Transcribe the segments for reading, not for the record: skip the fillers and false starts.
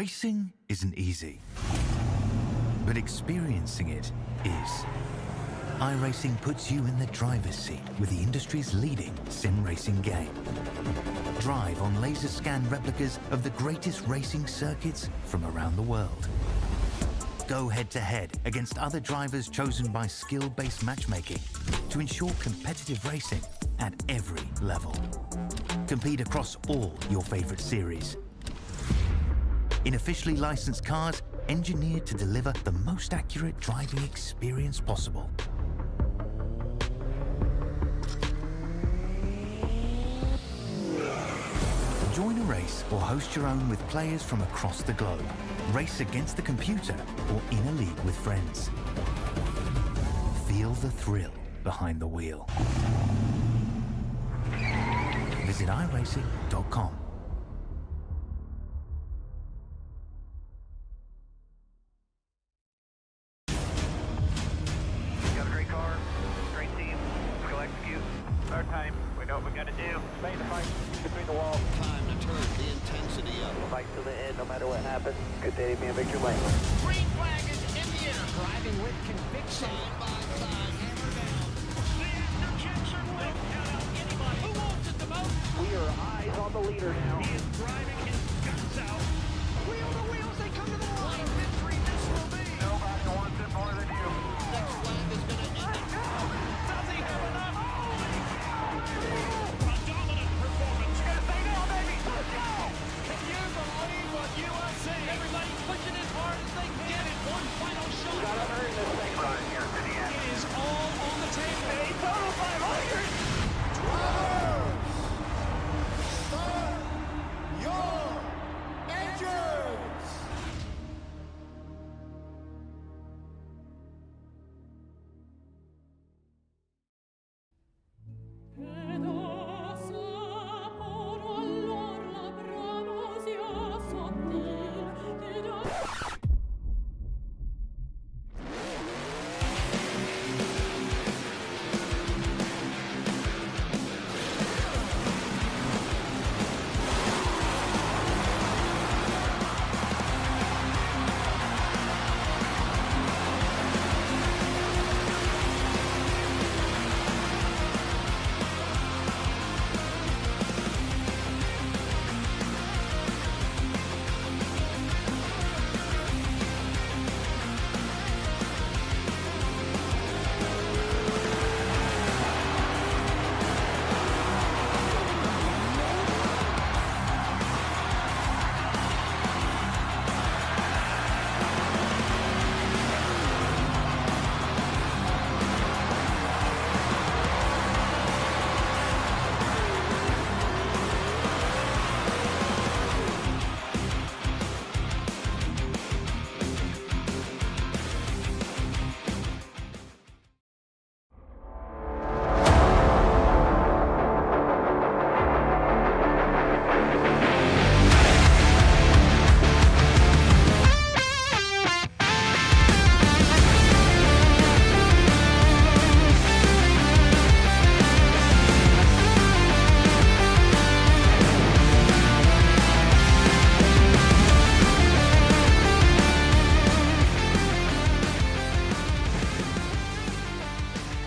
Racing isn't easy, but experiencing it is. iRacing puts you in the driver's seat with the industry's leading sim racing game. Drive on laser scan replicas of the greatest racing circuits from around the world. Go head-to-head against other drivers chosen by skill-based matchmaking to ensure competitive racing at every level. Compete across all your favorite series. In officially licensed cars, engineered to deliver the most accurate driving experience possible. Join a race or host your own with players from across the globe. Race against the computer or in a league with friends. Feel the thrill behind the wheel. Visit iRacing.com. Got a great car, great team. Let's go execute. Our time. We know what we gotta do. Stay in the fight between the walls. Time to turn the intensity up. Fight to the end, no matter what happens. Good day to be in victory lane. Green flag is in the air. Driving with conviction. Side by side, hammer down. The after-checks are lit. Count out anybody. Who wants it the most? We are eyes on the leader now. He is driving his guts out. Wheel to wheels, they come to the line. Victory this will be. Nobody wants it more than you. Next lap is going to end it. Does he have enough? A dominant performance. Gonna stay down, baby. Let's go. Can you believe what you are seeing? Everybody's pushing as hard as they can get it. One final shot. Gotta earn this thing right here to the end. It is all on the table. A total 500. Start your engines!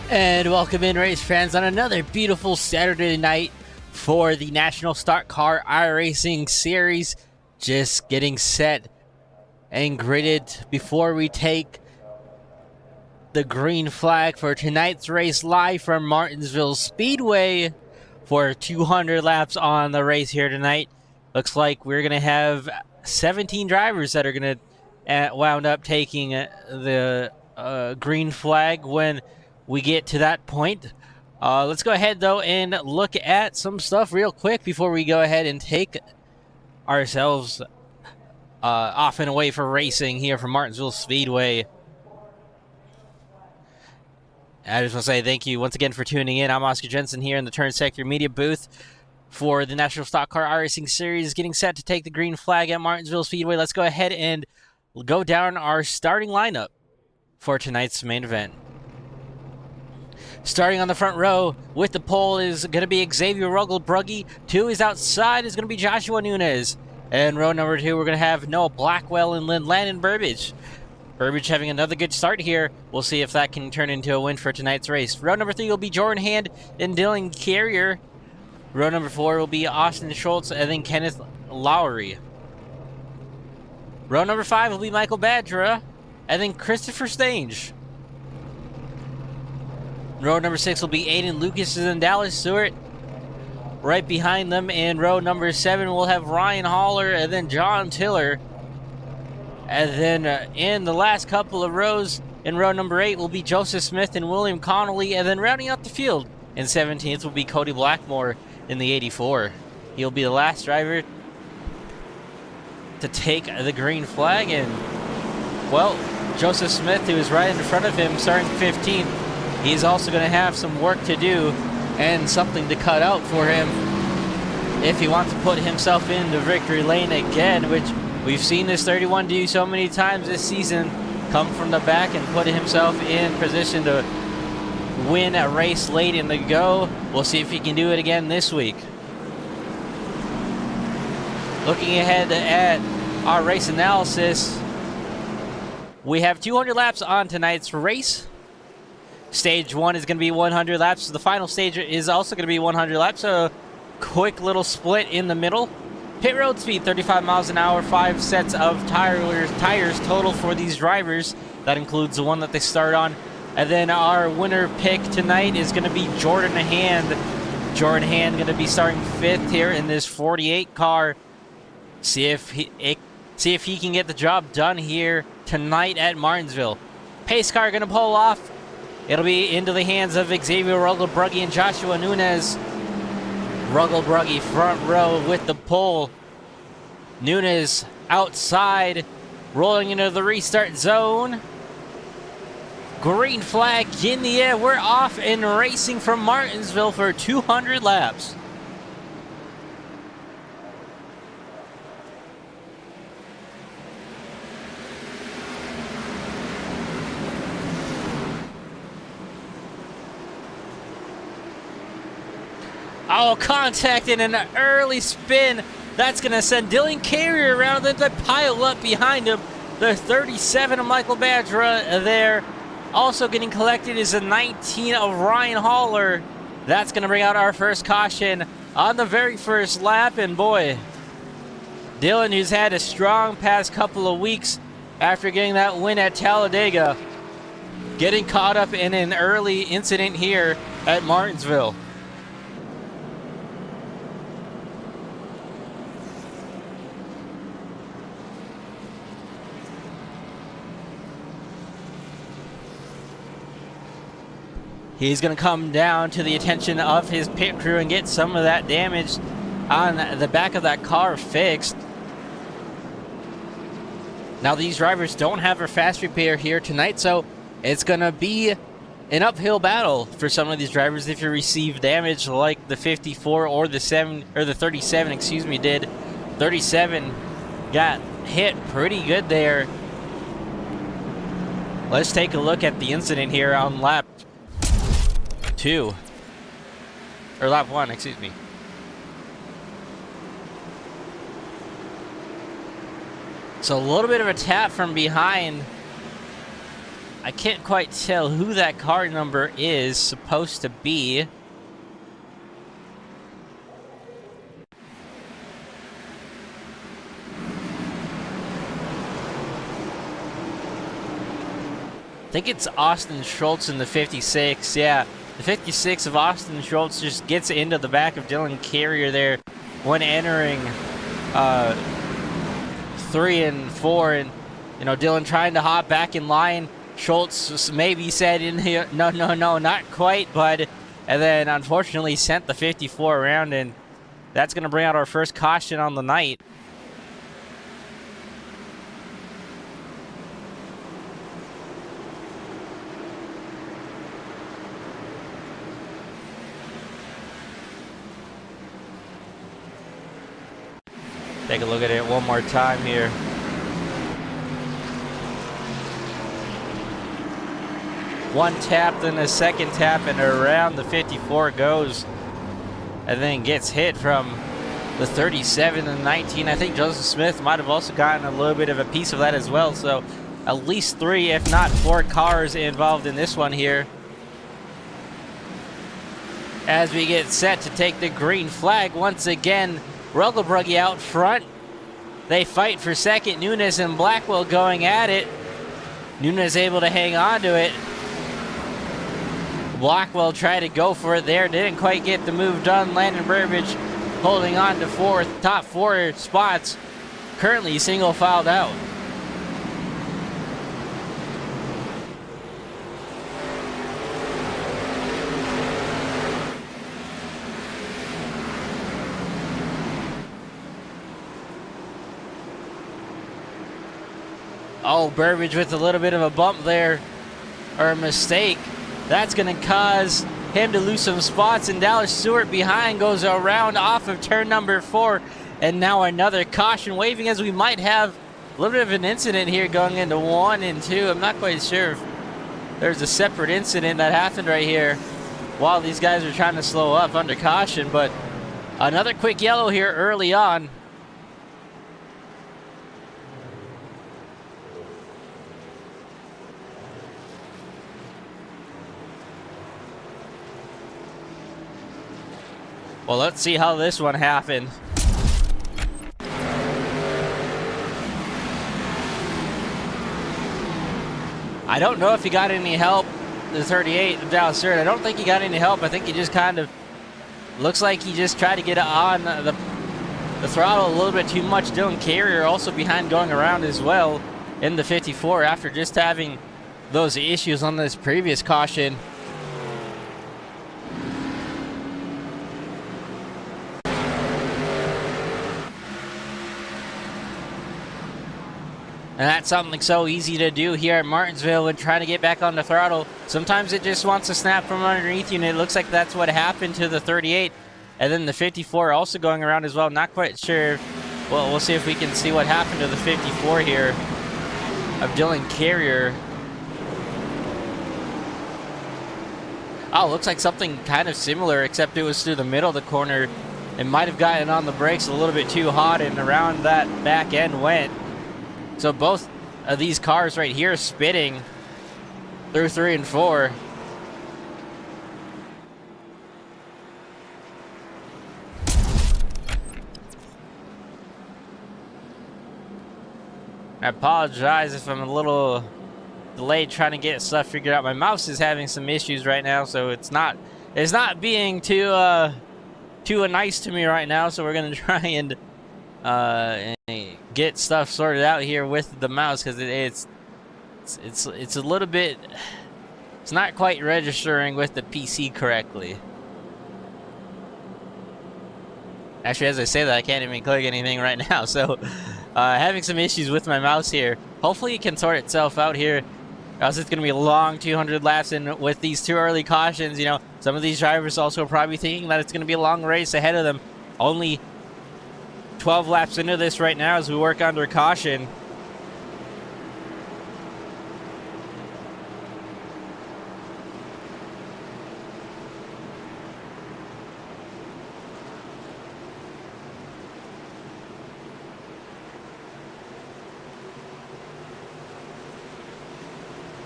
And welcome in, race fans, on another beautiful Saturday night for the National Stock Car iRacing Series. Just getting set and gridded before we take the green flag for tonight's race live from Martinsville Speedway for 200 laps on the race here tonight. Looks like we're going to have 17 drivers that are going to wound up taking the green flag when we get to that point. Let's go ahead, though, and look at some stuff real quick before we go ahead and take ourselves off and away for racing here from Martinsville Speedway. I just want to say thank you once again for tuning in. I'm Oscar Jensen here in the Turn Sector Media booth for the National Stock Car iRacing Series, getting set to take the green flag at Martinsville Speedway. Let's go ahead and go down our starting lineup for tonight's main event. Starting on the front row with the pole is going to be Xavier Ruggle-Brugge. 2 is outside is going to be Joshua Nunez. And row number 2, we're going to have Noah Blackwell and Landon Burbage. Burbage having another good start here. We'll see if that can turn into a win for tonight's race. Row number 3 will be Jordan Hand and Dylan Carrier. Row number 4 will be Austin Schultz and then Kenneth Lowry. Row number 5 will be Michael Badra and then Christopher Stange. Row number 6 will be Aiden Lucas and then Dallas Stewart. Right behind them in row number 7, we'll have Ryan Haller and then John Tiller. And then in the last couple of rows, in row number 8 will be Joseph Smith and William Connolly. And then rounding out the field in 17th will be Cody Blackmore in the 84. He'll be the last driver to take the green flag. And, well, Joseph Smith, who is right in front of him, starting 15th, he's also going to have some work to do and something to cut out for him if he wants to put himself in the victory lane again, which we've seen this 31 do so many times this season. Come from the back and put himself in position to win a race late in the go. We'll see if he can do it again this week. Looking ahead at our race analysis, we have 200 laps on tonight's race. Stage 1 is going to be 100 laps. The final stage is also going to be 100 laps, so quick little split in the middle. Pit road speed, 35 miles an hour, 5 sets of tires total for these drivers. That includes the one that they start on. And then our winner pick tonight is going to be Jordan Hand. Jordan Hand going to be starting 5th here in this 48 car. See if he can get the job done here tonight at Martinsville. Pace car going to pull off. It'll be into the hands of Xavier Rugglebrugge and Joshua Nunez. Rugglebrugge front row with the pole. Nunez outside, rolling into the restart zone. Green flag in the air. We're off and racing from Martinsville for 200 laps. Oh, contact in an early spin. That's going to send Dylan Carrier around, then they pile up behind him. The 37 of Michael Badra there. Also getting collected is a 19 of Ryan Haller. That's going to bring out our first caution on the very first lap. And boy, Dylan, who's had a strong past couple of weeks after getting that win at Talladega, getting caught up in an early incident here at Martinsville. He's going to come down to the attention of his pit crew and get some of that damage on the back of that car fixed. Now, these drivers don't have a fast repair here tonight, so it's going to be an uphill battle for some of these drivers if you receive damage like the 54 or the 37, excuse me, did. 37 got hit pretty good there. Let's take a look at the incident here on lap 2, or lap 1, excuse me. So a little bit of a tap from behind. I can't quite tell who that car number is supposed to be. I think it's Austin Schultz in the 56, yeah. The 56 of Austin Schultz just gets into the back of Dylan Carrier there when entering 3 and 4. And, you know, Dylan trying to hop back in line. Schultz maybe said in here, no, not quite, bud. And then, unfortunately, sent the 54 around, and that's going to bring out our first caution on the night. Take a look at it one more time here. One tap, then a second tap, and around the 54 goes. And then gets hit from the 37 and 19. I think Joseph Smith might have also gotten a little bit of a piece of that as well. So at least 3, if not 4 cars involved in this one here. As we get set to take the green flag once again, Rugglebruggy out front. They fight for second. Nunes and Blackwell going at it. Nunes able to hang on to it. Blackwell tried to go for it there. Didn't quite get the move done. Landon Burbage holding on to 4th. Top 4 spots. Currently single filed out. Oh, Burbage with a little bit of a bump there, or a mistake. That's going to cause him to lose some spots, and Dallas Stewart behind goes around off of turn number 4, and now another caution waving, as we might have a little bit of an incident here going into 1 and 2. I'm not quite sure if there's a separate incident that happened right here while these guys are trying to slow up under caution, but another quick yellow here early on. Well, let's see how this one happened. I don't know if he got any help, the 38 of Dallas Stewart. I don't think he got any help. I think he just kind of looks like he just tried to get on the throttle a little bit too much. Dylan Carrier also behind going around as well in the 54 after just having those issues on this previous caution. And that's something so easy to do here at Martinsville when trying to get back on the throttle. Sometimes it just wants to snap from underneath you, and it looks like that's what happened to the 38. And then the 54 also going around as well. Not quite sure. Well, we'll see if we can see what happened to the 54 here of Dylan Carrier. Oh, looks like something kind of similar, except it was through the middle of the corner. It might have gotten on the brakes a little bit too hot, and around that back end went. So both of these cars right here spitting through 3 and 4. I apologize if I'm a little delayed trying to get stuff figured out. My mouse is having some issues right now, so it's not being too nice to me right now. So we're gonna try and get stuff sorted out here with the mouse, because it's a little bit, it's not quite registering with the PC correctly. Actually, as I say that, I can't even click anything right now, so having some issues with my mouse here. Hopefully it can sort itself out here, or else it's going to be a long 200 laps, and with these 2 early cautions, you know, some of these drivers also probably thinking that it's going to be a long race ahead of them. Only 12 laps into this right now as we work under caution.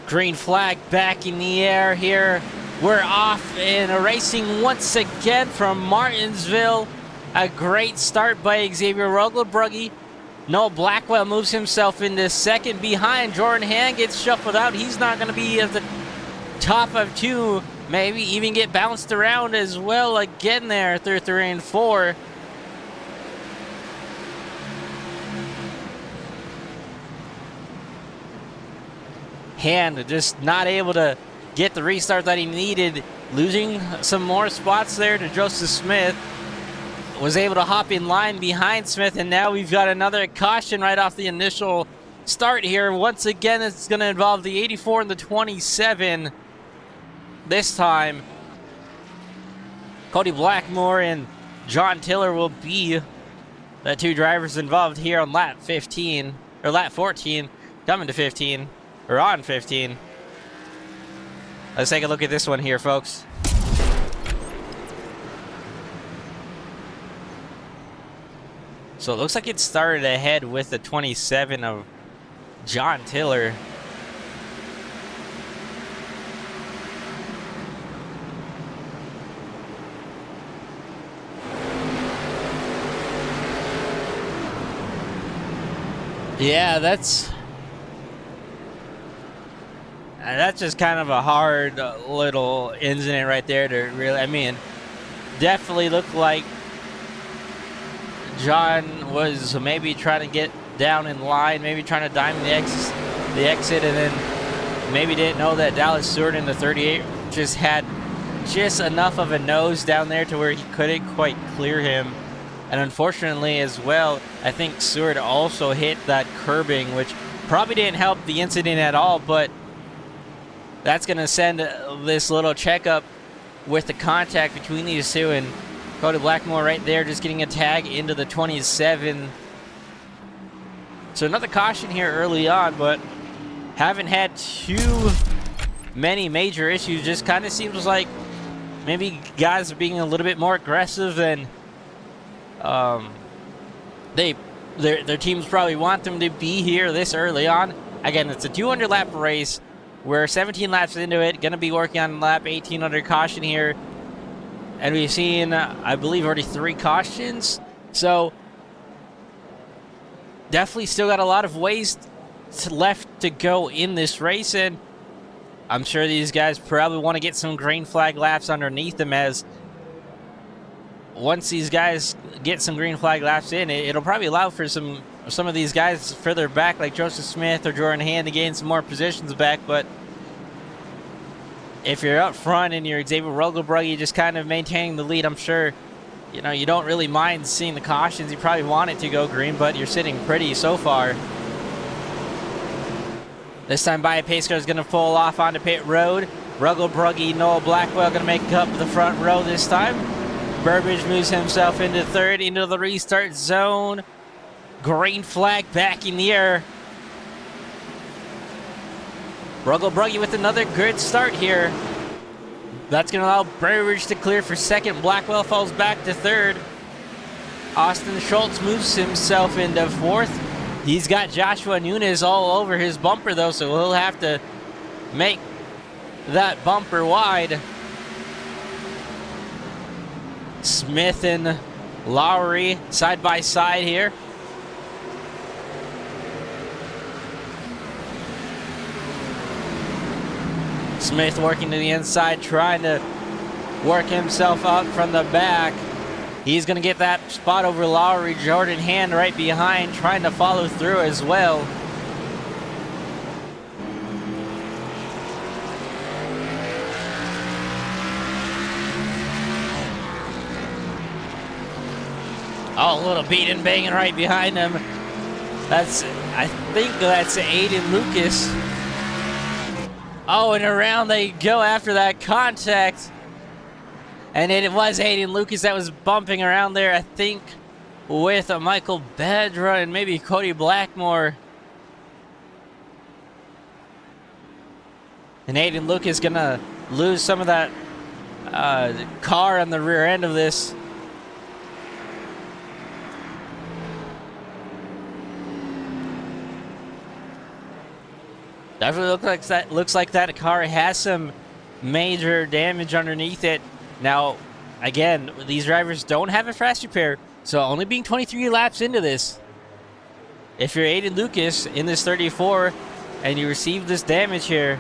Green flag back in the air here. We're off in a racing once again from Martinsville. A great start by Xavier Rugglebruggy. Noah Blackwell moves himself into second behind. Jordan Hand gets shuffled out. He's not going to be at the top of 2. Maybe even get bounced around as well again there through 3 and 4. Hand just not able to get the restart that he needed. Losing some more spots there to Joseph Smith. Was able to hop in line behind Smith, and now we've got another caution right off the initial start here. Once again, it's going to involve the 84 and the 27. This time, Cody Blackmore and John Tiller will be the 2 drivers involved here on lap 15, or lap 14, coming to 15, or on 15. Let's take a look at this one here, folks. So it looks like it started ahead with the 27 of John Tiller. Yeah, that's just kind of a hard little incident right there to really, I mean, definitely looked like John was maybe trying to get down in line, maybe trying to diamond the exit, and then maybe didn't know that Dallas Stewart in the 38 just had just enough of a nose down there to where he couldn't quite clear him. And unfortunately as well, I think Stewart also hit that curbing, which probably didn't help the incident at all, but that's going to send this little checkup with the contact between these two, and Cody Blackmore right there just getting a tag into the 27. So another caution here early on, but haven't had too many major issues. Just kind of seems like maybe guys are being a little bit more aggressive than their teams probably want them to be here this early on. Again, it's a 200 lap race. We're 17 laps into it, going to be working on lap 18 under caution here. And we've seen, I believe, already 3 cautions. So definitely still got a lot of ways left to go in this race. And I'm sure these guys probably want to get some green flag laps underneath them, as once these guys get some green flag laps in, it'll probably allow for some of these guys further back, like Joseph Smith or Jordan Hand, to gain some more positions back. But if you're up front and you're Xavier Rogelbrugge just kind of maintaining the lead, I'm sure, you know, you don't really mind seeing the cautions. You probably want it to go green, but you're sitting pretty so far. This time, Baya Pacecar is going to pull off onto pit road. Rogelbrugge, Noah Blackwell going to make up the front row this time. Burbage moves himself into third, into the restart zone. Green flag back in the air. Rogelbrugge with another good start here. That's going to allow Burbage to clear for second. Blackwell falls back to third. Austin Schultz moves himself into fourth. He's got Joshua Nunez all over his bumper, though, so he'll have to make that bumper wide. Smith and Lowry side by side here. Smith working to the inside, trying to work himself up from the back. He's going to get that spot over Lowry. Jordan Hand right behind, trying to follow through as well. Oh, a little beating, banging right behind him. I think that's Aiden Lucas. Oh, and around they go after that contact. And it was Aiden Lucas that was bumping around there, I think, with Michael Bedra and maybe Cody Blackmore. And Aiden Lucas gonna lose some of that car on the rear end of this. Definitely looks like that car has some major damage underneath it. Now, again, these drivers don't have a fast repair, so only being 23 laps into this, if you're Aiden Lucas in this 34 and you receive this damage here,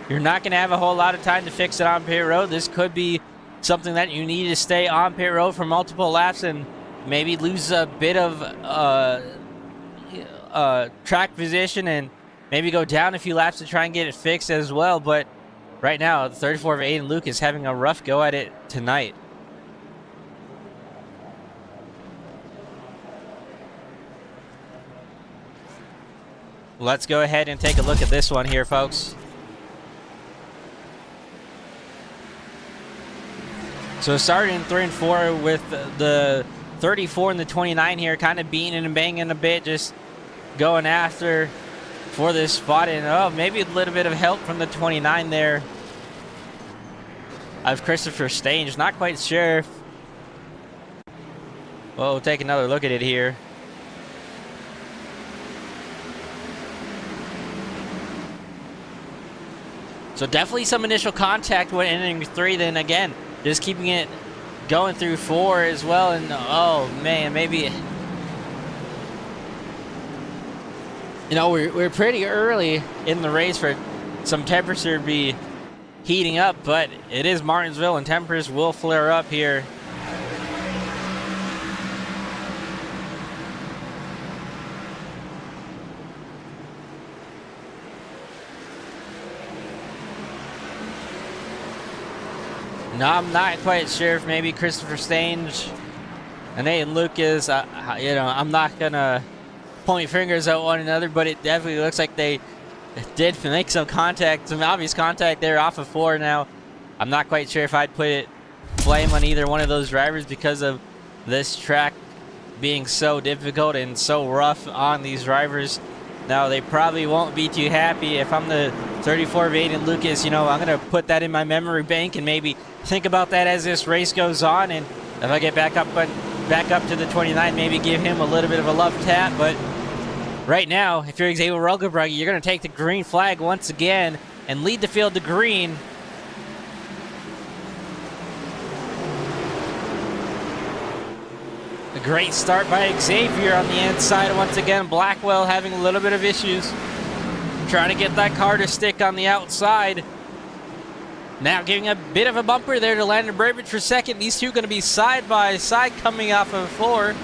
you're not going to have a whole lot of time to fix it on pit road. This could be something that you need to stay on pit road for multiple laps and maybe lose a bit of track position and maybe go down a few laps to try and get it fixed as well. But right now, the 34 of Aiden Lucas having a rough go at it tonight. Let's go ahead and take a look at this one here, folks. So starting 3 and 4 with the 34 and the 29 here, kind of beating and banging a bit, just going after for this spot, and maybe a little bit of help from the 29 there of Christopher Stange. Not quite sure We'll take another look at it here. So definitely some initial contact when entering 3, then again, just keeping it going through 4 as well, and oh man, maybe, you know, we're pretty early in the race for some temperature to be heating up, but it is Martinsville and temperatures will flare up here. No, I'm not quite sure if maybe Christopher Stange and Nathan Lucas, you know, I'm not going to point fingers at one another, but it definitely looks like they did make some contact, some obvious contact there off of 4 now. I'm not quite sure if I'd put blame on either one of those drivers because of this track being so difficult and so rough on these drivers. Now, they probably won't be too happy. If I'm the 34 of Aiden Lucas, you know, I'm going to put that in my memory bank and maybe think about that as this race goes on. And if I get back up to the 29, maybe give him a little bit of a love tap. But right now, if you're Xavier Rogelbrugge, you're going to take the green flag once again and lead the field to green. A great start by Xavier on the inside. Once again, Blackwell having a little bit of issues trying to get that car to stick on the outside. Now giving a bit of a bumper there to Landon Burbage for second. These two going to be side by side coming off of 4.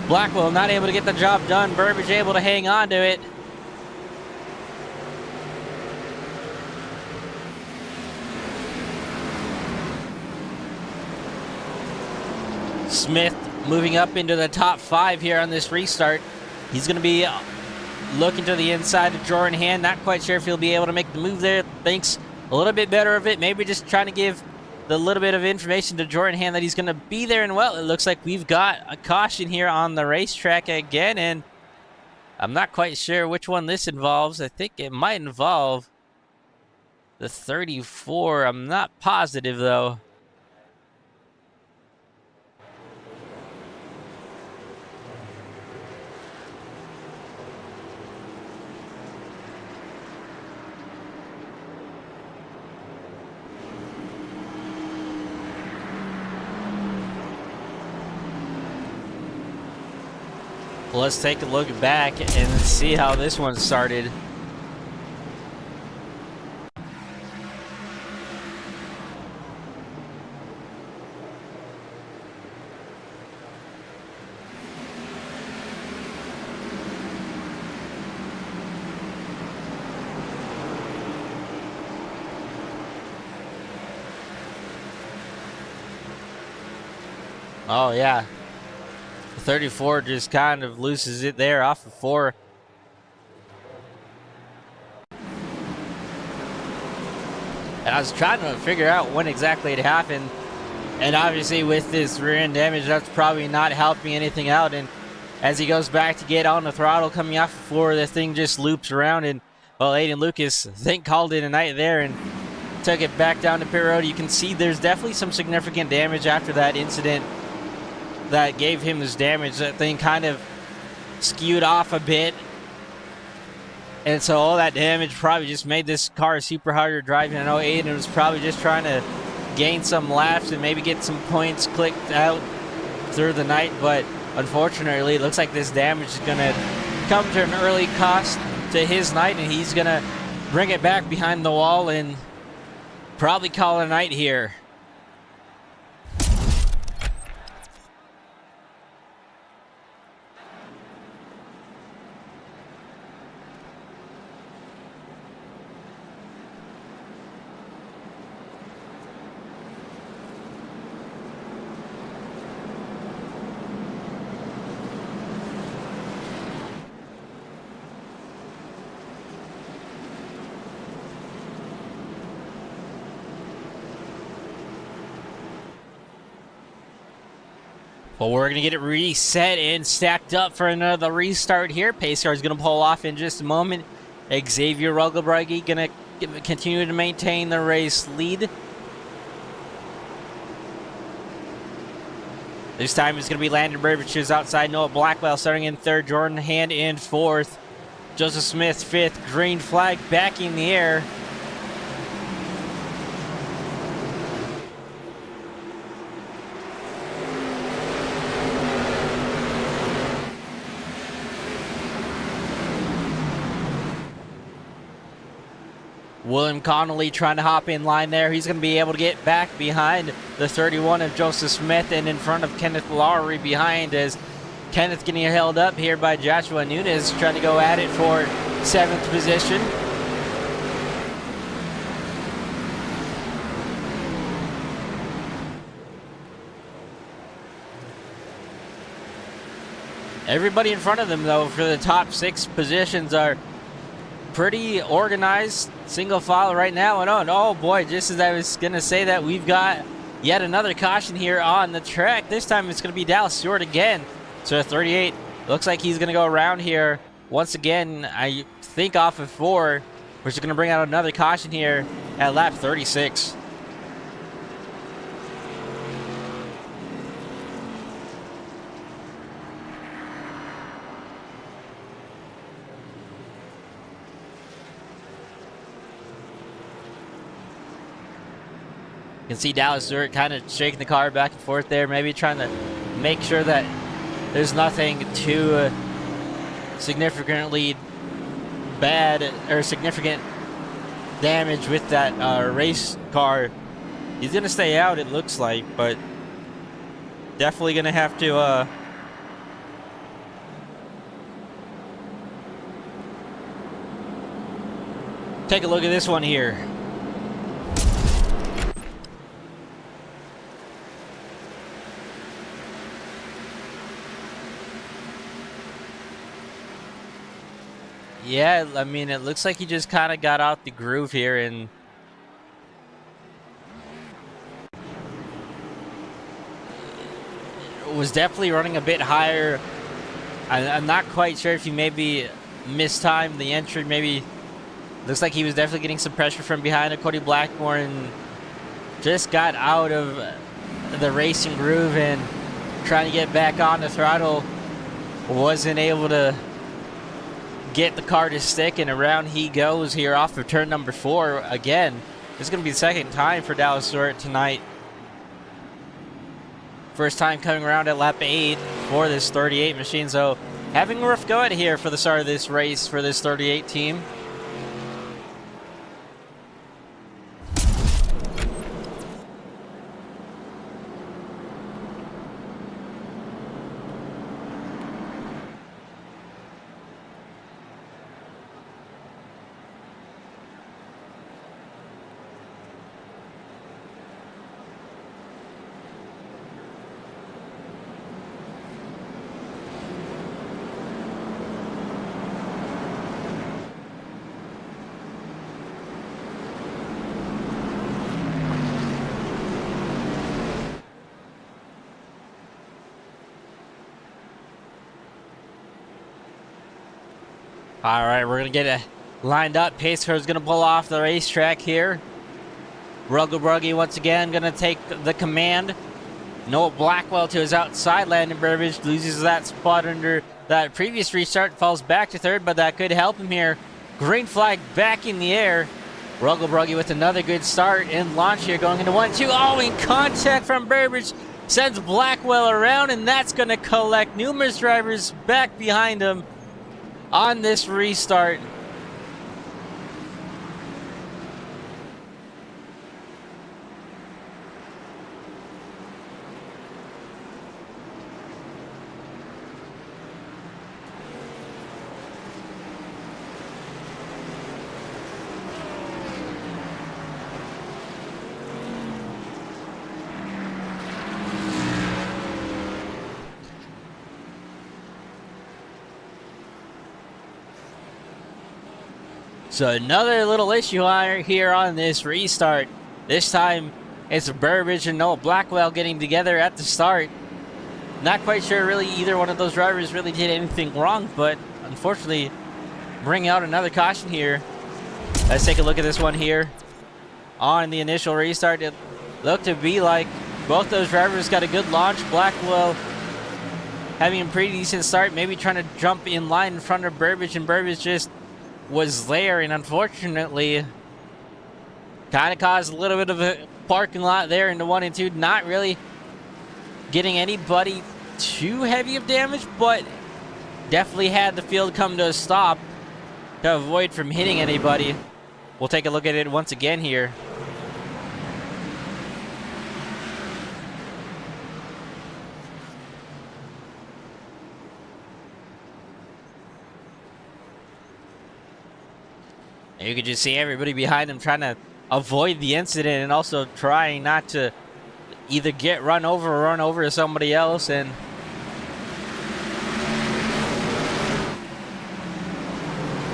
Blackwell not able to get the job done. Burbage able to hang on to it. Smith moving up into the top 5 here on this restart. He's going to be looking to the inside of Jordan Hand. Not quite sure if he'll be able to make the move there. Thinks a little bit better of it. Maybe just trying to give the little bit of information to Jordan Hand that he's going to be there. And well, it looks like we've got a caution here on the racetrack again. And I'm not quite sure which one this involves. I think it might involve the 34. I'm not positive though. Let's take a look back and see how this one started. Oh yeah. 34 just kind of loses it there off of 4. And I was trying to figure out when exactly it happened. And obviously with this rear end damage, that's probably not helping anything out. And as he goes back to get on the throttle coming off of 4, the thing just loops around. And well, Aiden Lucas, I think, called it a night there and took it back down to pit road. You can see there's definitely some significant damage after that incident that gave him this damage. That thing kind of skewed off a bit, and so all that damage probably just made this car super hard to drive. I know Aiden was probably just trying to gain some laps and maybe get some points clicked out through the night, but unfortunately it looks like this damage is going to come to an early cost to his night, and he's going to bring it back behind the wall and probably call it a night here. Well, we're going to get it reset and stacked up for another restart here. Pace car is going to pull off in just a moment. Xavier Rogelbrugge going to continue to maintain the race lead. This time it's going to be Landon Burbage who's outside. Noah Blackwell starting in third. Jordan Hand in fourth. Joseph Smith fifth. Green flag back in the air. William Connolly trying to hop in line there. He's going to be able to get back behind the 31 of Joseph Smith and in front of Kenneth Lowry behind, as Kenneth getting held up here by Joshua Nunez trying to go at it for 7th position. Everybody in front of them, though, for the top 6 positions are pretty organized, single file right now. And oh boy, just as I was going to say that, we've got yet another caution here on the track. This time it's going to be Dallas Stewart again. So 38, looks like he's going to go around here once again, I think off of 4, which is going to bring out another caution here at lap 36. You can see Dallas Stewart kind of shaking the car back and forth there, maybe trying to make sure that there's nothing too significantly bad or significant damage with that race car. He's going to stay out, it looks like, but definitely going to have to take a look at this one here. Yeah, I mean, it looks like he just kind of got out the groove here and was definitely running a bit higher. I'm not quite sure if he maybe mistimed the entry. Maybe looks like he was definitely getting some pressure from behind of Cody Blackmore and just got out of the racing groove and trying to get back on the throttle. Wasn't able to get the car to stick, and around he goes here off of turn number 4 again. This is going to be the second time for Dallas Stewart tonight. First time coming around at lap 8 for this 38 machine, so having a rough go at here for the start of this race for this 38 team. All right, we're going to get it lined up. Pace car's going to pull off the racetrack here. Ruggle Bruggy once again going to take the command. Noah Blackwell to his outside. Landon Burbage loses that spot under that previous restart. Falls back to 3rd, but that could help him here. Green flag back in the air. Ruggle Bruggy with another good start and launch here going into 1-2. Oh, in contact from Burbage. Sends Blackwell around, and that's going to collect numerous drivers back behind him on this restart. So another little issue here on this restart. This time it's Burbage and Noah Blackwell getting together at the start. Not quite sure really either one of those drivers really did anything wrong, but unfortunately bring out another caution here. Let's take a look at this one here. On the initial restart, it looked to be like Both those drivers got a good launch. Blackwell having a pretty decent start, maybe trying to jump in line in front of Burbage, and Burbage just was there, and unfortunately kind of caused a little bit of a parking lot there in the 1 and 2. Not really getting anybody too heavy of damage, but definitely had the field come to a stop to avoid from hitting anybody. We'll take a look at it once again here. You could just see everybody behind him trying to avoid the incident and also trying not to either get run over or run over somebody else. And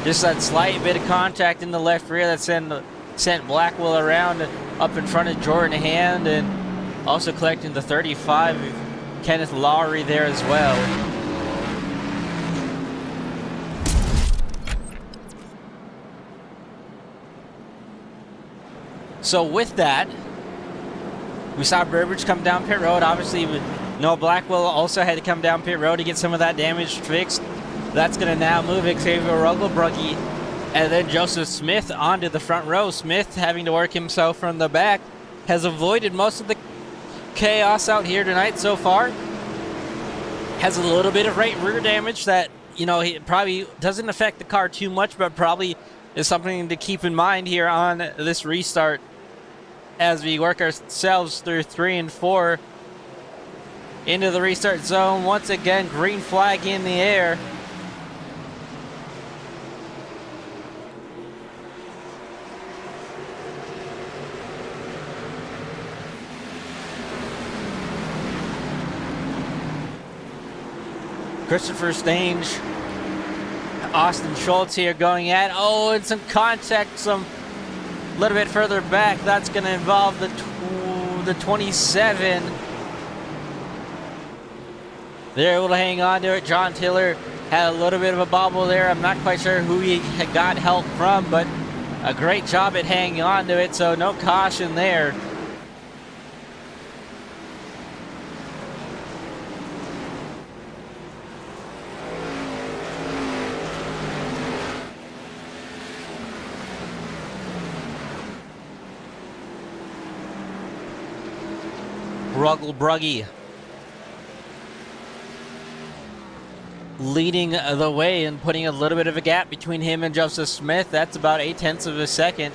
just that slight bit of contact in the left rear that sent Blackwell around up in front of Jordan Hand, and also collecting the 35 of Kenneth Lowry there as well. So with that, we saw Burbage come down pit road. Obviously, Noah Blackwell also had to come down pit road to get some of that damage fixed. That's going to now move Xavier Rugglebruggy and then Joseph Smith onto the front row. Smith, having to work himself from the back, has avoided most of the chaos out here tonight so far. Has a little bit of right rear damage that, you know, it probably doesn't affect the car too much, but probably is something to keep in mind here on this restart as we work ourselves through 3 and 4 into the restart zone. Once again, green flag in the air. Christopher Stange, Austin Schultz here going at, oh, and some contact, some a little bit further back. That's going to involve the 27. They're able to hang on to it. John Tiller had a little bit of a bobble there. I'm not quite sure who he had got help from, but a great job at hanging on to it, so no caution there. Rugglebruggy leading the way and putting a little bit of a gap between him and Joseph Smith. That's about 0.8 of a second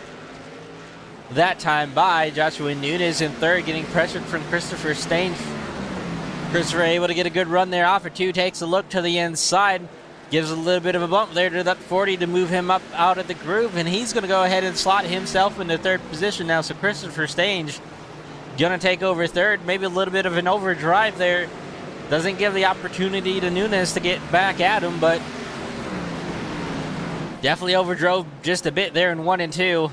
that time by. Joshua Nunez in third, getting pressured from Christopher Stange. Christopher able to get a good run there off of 2, takes a look to the inside, gives a little bit of a bump there to that 40 to move him up out of the groove, and he's going to go ahead and slot himself into third position now. So Christopher Stange gonna take over third. Maybe a little bit of an overdrive there. Doesn't give the opportunity to Nunez to get back at him, but definitely overdrove just a bit there in 1 and 2.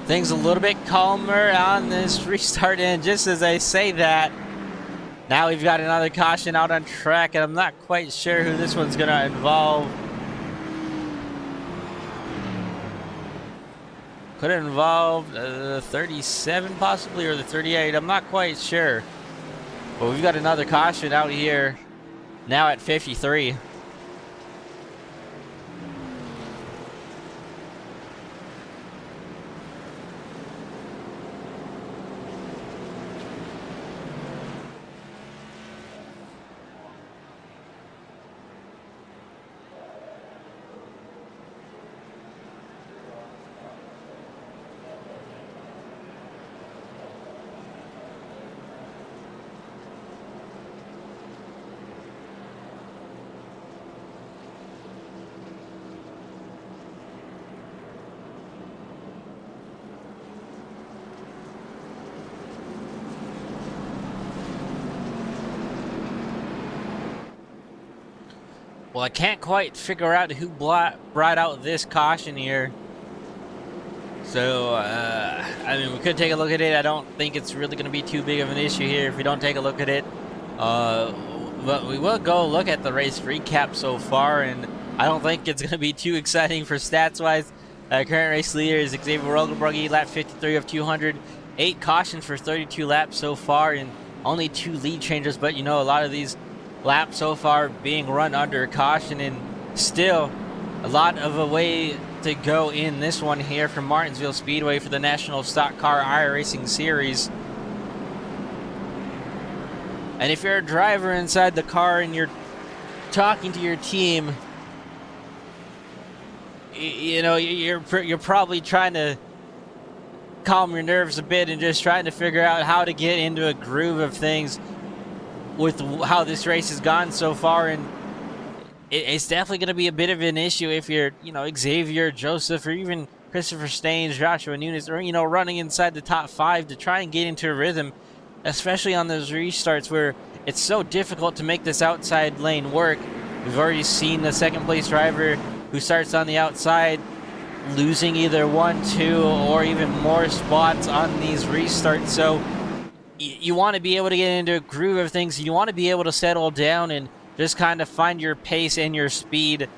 Things a little bit calmer on this restart, and just as I say that, now we've got another caution out on track, and I'm not quite sure who this one's going to involve. Could it involve the 37 possibly, or the 38? I'm not quite sure. But we've got another caution out here now at 53. Well, I can't quite figure out who brought out this caution here. So, I mean, we could take a look at it. I don't think it's really going to be too big of an issue here if we don't take a look at it. But we will go look at the race recap so far, and I don't think it's going to be too exciting for stats-wise. Current race leader is Xavier Rogelbrugge, lap 53 of 200. 8 cautions for 32 laps so far, and only 2 lead changes. But, you know, a lot of these laps so far being run under caution, and still a lot of a way to go in this one here from Martinsville Speedway for the National Stock Car iRacing Series. And if you're a driver inside the car and you're talking to your team, you know, you're probably trying to calm your nerves a bit and just trying to figure out how to get into a groove of things with how this race has gone so far. And it's definitely going to be a bit of an issue if you're, you know, Xavier, Joseph, or even Christopher Staines, Joshua Nunes, or, you know, running inside the top 5 to try and get into a rhythm, especially on those restarts where it's so difficult to make this outside lane work. We've already seen the second place driver who starts on the outside losing either 1, 2, or even more spots on these restarts. So you want to be able to get into a groove of things. You want to be able to settle down and just kind of find your pace and your speed.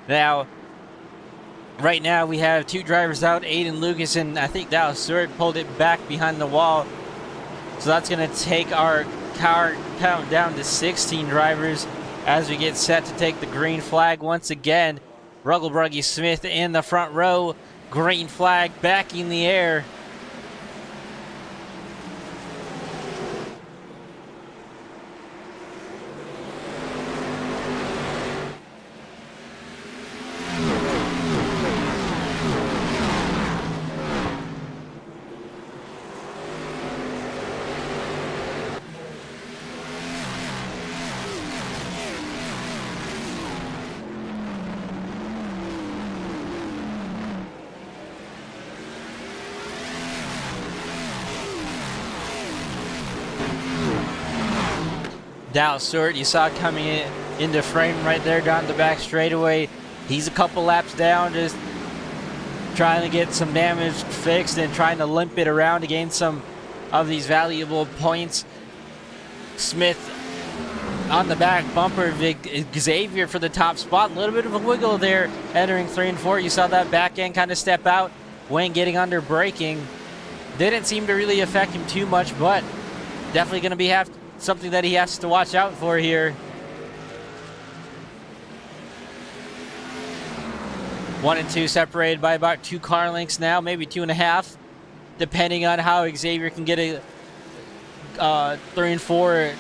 Now, right now we have 2 drivers out, Aiden Lucas, and I think Dallas Stewart pulled it back behind the wall. So that's going to take our car count down to 16 drivers as we get set to take the green flag once again. Rogelbrugge Smith in the front row, green flag back in the air. Dallas Stewart, you saw coming into frame right there down the back straightaway. He's a couple laps down, just trying to get some damage fixed and trying to limp it around to gain some of these valuable points. Smith on the back bumper, Xavier for the top spot. A little bit of a wiggle there entering 3 and 4. You saw that back end kind of step out when getting under braking. Didn't seem to really affect him too much, but definitely going to be something that he has to watch out for here. 1 and 2 separated by about 2 car lengths now, maybe 2.5, depending on how Xavier can get a 3 and 4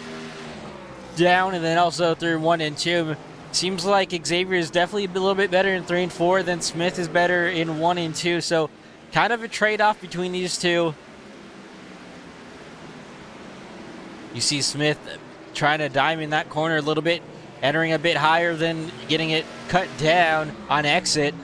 down, and then also through 1 and 2. Seems like Xavier is definitely a little bit better in 3 and 4 than Smith is better in 1 and 2. So kind of a trade-off between these two. You see Smith trying to dime in that corner a little bit, entering a bit higher than getting it cut down on exit.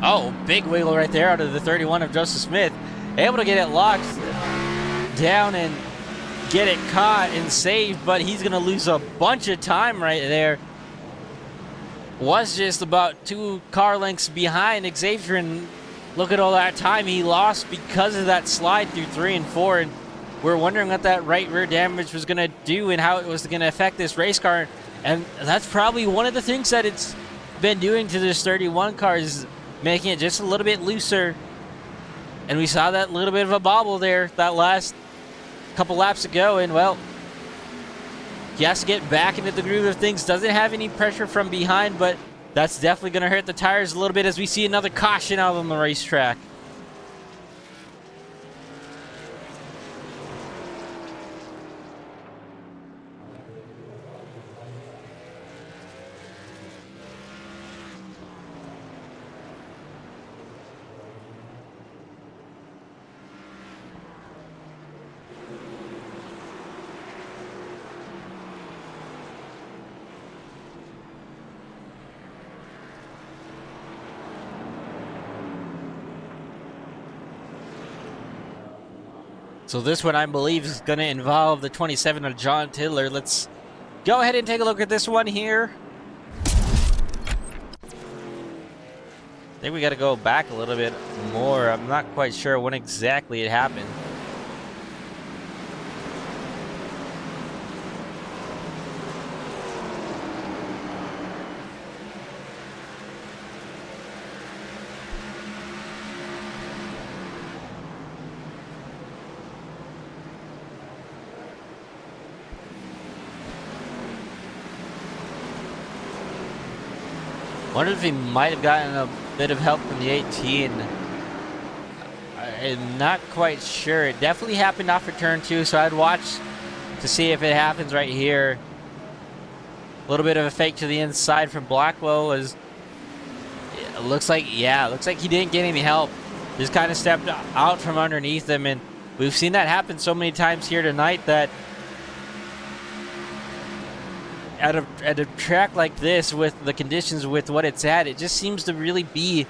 Oh, big wiggle right there out of the 31 of Joseph Smith. Able to get it locked down and get it caught and saved, but he's going to lose a bunch of time right there. Was just about 2 car lengths behind Xavier, and look at all that time he lost because of that slide through 3 and 4. And we're wondering what that right rear damage was going to do and how it was going to affect this race car. And that's probably one of the things that it's been doing to this 31 car, is making it just a little bit looser. And we saw that little bit of a bobble there that last couple laps ago, and well, he has to get back into the groove of things. Doesn't have any pressure from behind, but that's definitely going to hurt the tires a little bit as we see another caution out on the racetrack. So this one, I believe, is going to involve the 27 of John Tidler. Let's go ahead and take a look at this one here. I think we got to go back a little bit more. I'm not quite sure when exactly it happened. Wonder if he might have gotten a bit of help from the 18. I'm not quite sure. It definitely happened off of turn 2, so I'd watch to see if it happens right here. A little bit of a fake to the inside from Blackwell. It looks like he didn't get any help. Just kind of stepped out from underneath him, and we've seen that happen so many times here tonight that at a track like this, with the conditions, with what it's at, it just seems to really be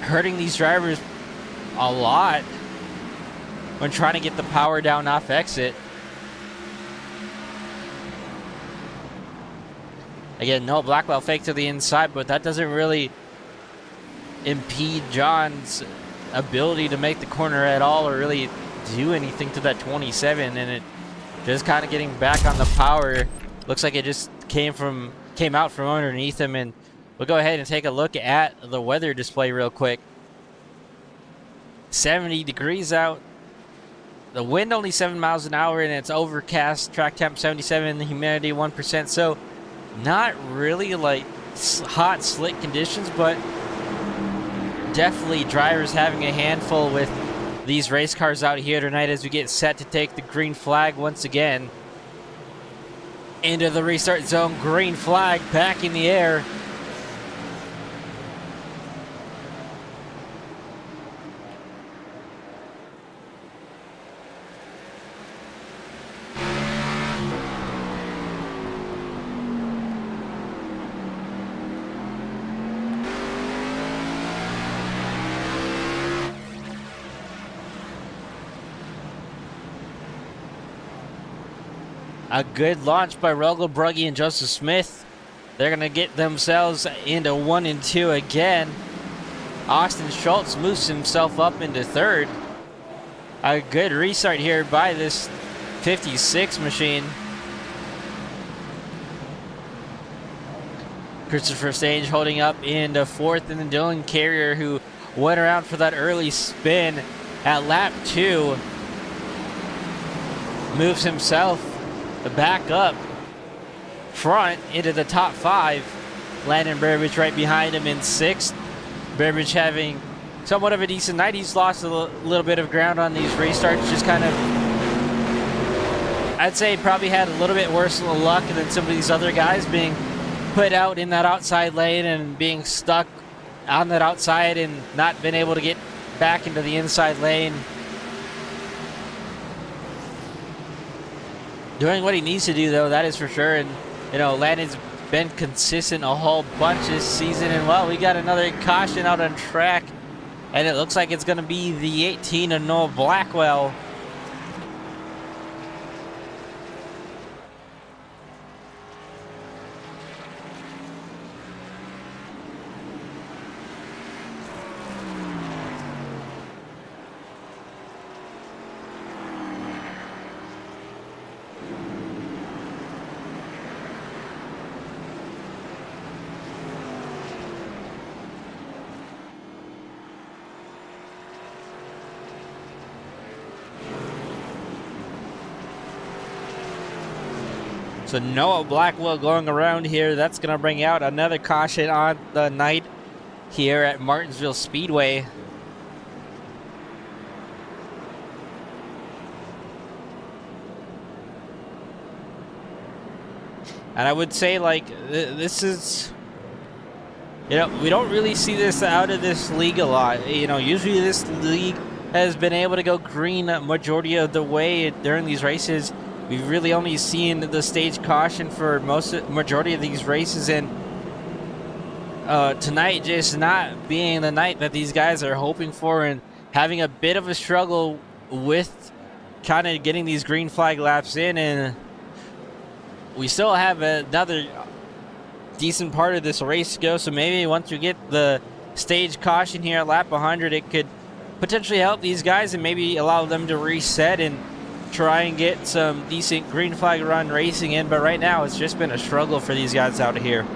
hurting these drivers a lot when trying to get the power down off exit. Again, no Blackwell fake to the inside, but that doesn't really impede John's ability to make the corner at all or really do anything to that 27, and it just kind of getting back on the power. Looks like it just came out from underneath him, and we'll go ahead and take a look at the weather display real quick. 70 degrees out. The wind only 7 miles an hour, and it's overcast. Track temp 77, the humidity 1%. So not really like hot, slick conditions, but definitely drivers having a handful with these race cars out here tonight as we get set to take the green flag once again. Into the restart zone, green flag back in the air. A good launch by Rogle Brugge and Joseph Smith. They're going to get themselves into 1 and 2 again. Austin Schultz moves himself up into 3rd. A good restart here by this 56 machine. Christopher Sage holding up into 4th, and then Dylan Carrier, who went around for that early spin at lap 2, moves himself back up front into the top 5. Landon Burbridge right behind him in 6th. Burbridge having somewhat of a decent night. He's lost a little bit of ground on these restarts. Just kind of, I'd say, probably had a little bit worse luck than some of these other guys, being put out in that outside lane and being stuck on that outside and not been able to get back into the inside lane. Doing what he needs to do, though, that is for sure. And, you know, Landon's been consistent a whole bunch this season. And, well, we got another caution out on track. And it looks like it's going to be the 18 of Noah Blackwell. So Noah Blackwell going around here. That's going to bring out another caution on the night here at Martinsville Speedway. And I would say, like, this is, you know, we don't really see this out of this league a lot. You know, usually this league has been able to go green majority of the way during these races. We've really only seen the stage caution for majority of these races, and tonight just not being the night that these guys are hoping for, and having a bit of a struggle with kind of getting these green flag laps in, and we still have another decent part of this race to go. So maybe once we get the stage caution here at lap 100, it could potentially help these guys and maybe allow them to reset and try and get some decent green flag run racing in. But right now it's just been a struggle for these guys out here.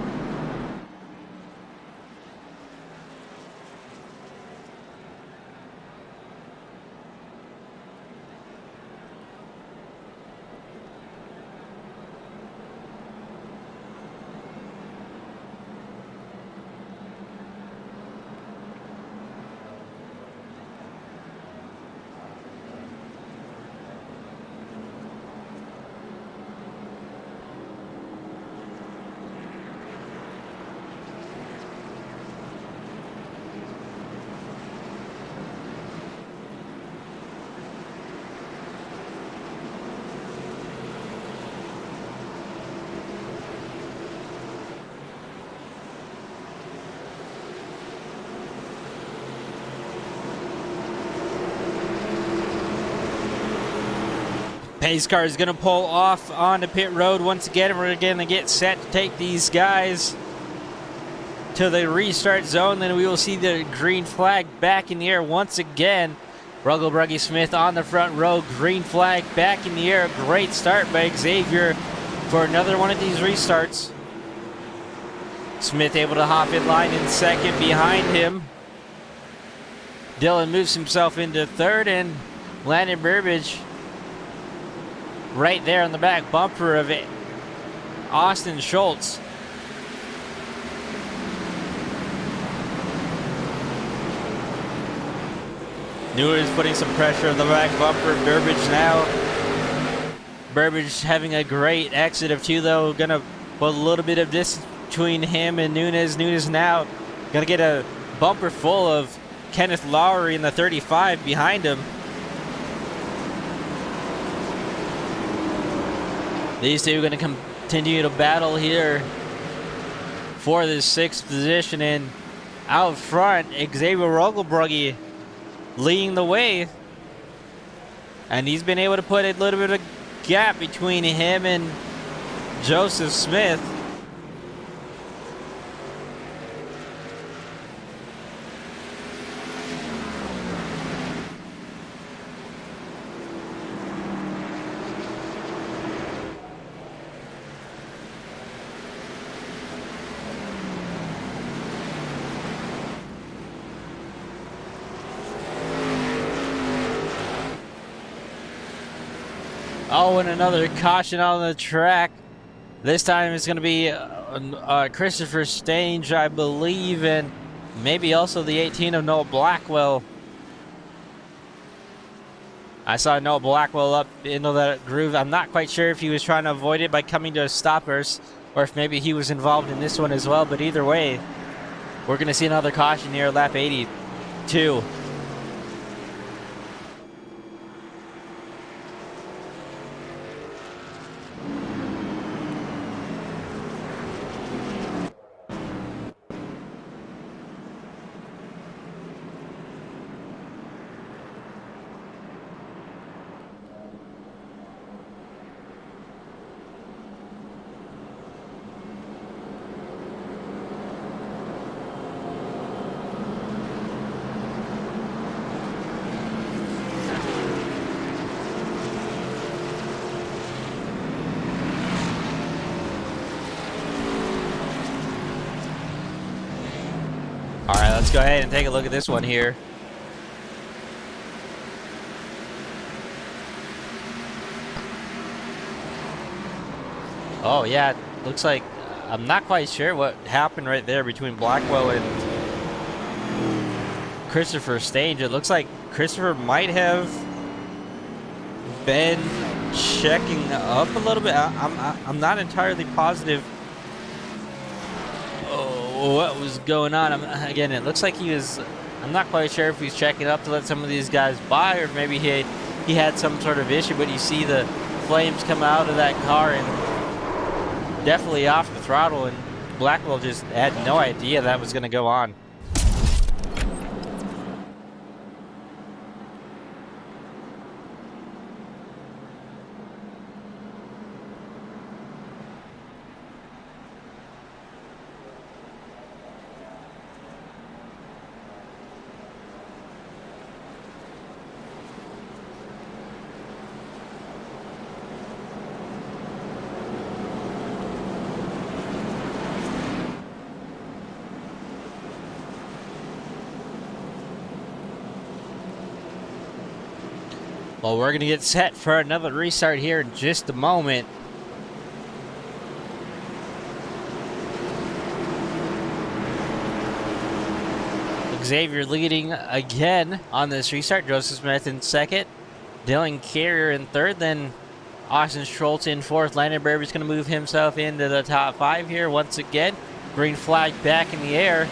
Pace car is going to pull off onto pit road once again. We're going to get set to take these guys to the restart zone. Then we will see the green flag back in the air once again. Ruggle Smith on the front row. Green flag back in the air. Great start by Xavier for another one of these restarts. Smith able to hop in line in second behind him. Dylan moves himself into third, and Landon Burbage right there on the back bumper of it, Austin Schultz. Newell is putting some pressure on the back bumper. Burbage now. Burbage having a great exit of two, though. Gonna put a little bit of distance between him and Nunes. Nunes now gonna get a bumper full of Kenneth Lowry in the 35 behind him. These two are going to continue to battle here for this sixth position. And out front, Xavier Rogelbrugge leading the way. And he's been able to put a little bit of gap between him and Joseph Smith. Oh, and another caution on the track. This time it's going to be Christopher Stange, I believe, and maybe also the 18 of Noah Blackwell. I saw Noah Blackwell up into that groove. I'm not quite sure if he was trying to avoid it by coming to a stoppers, or if maybe he was involved in this one as well. But either way, we're going to see another caution here, lap 82. All right, let's go ahead and take a look at this one here. Oh, yeah, looks like, I'm not quite sure what happened right there between Blackwell and Christopher Stange. It looks like Christopher might have been checking up a little bit. I'm not entirely positive what was going on. Again, it looks like he was, I'm not quite sure if he's checking up to let some of these guys by, or maybe he had some sort of issue, but you see the flames come out of that car and definitely off the throttle, and Blackwell just had no idea that was going to go on. Well, we're going to get set for another restart here in just a moment. Xavier leading again on this restart. Joseph Smith in second. Dylan Carrier in third. Then Austin Schultz in fourth. Landon Burberry's going to move himself into the top 5 here once again. Green flag back in the air.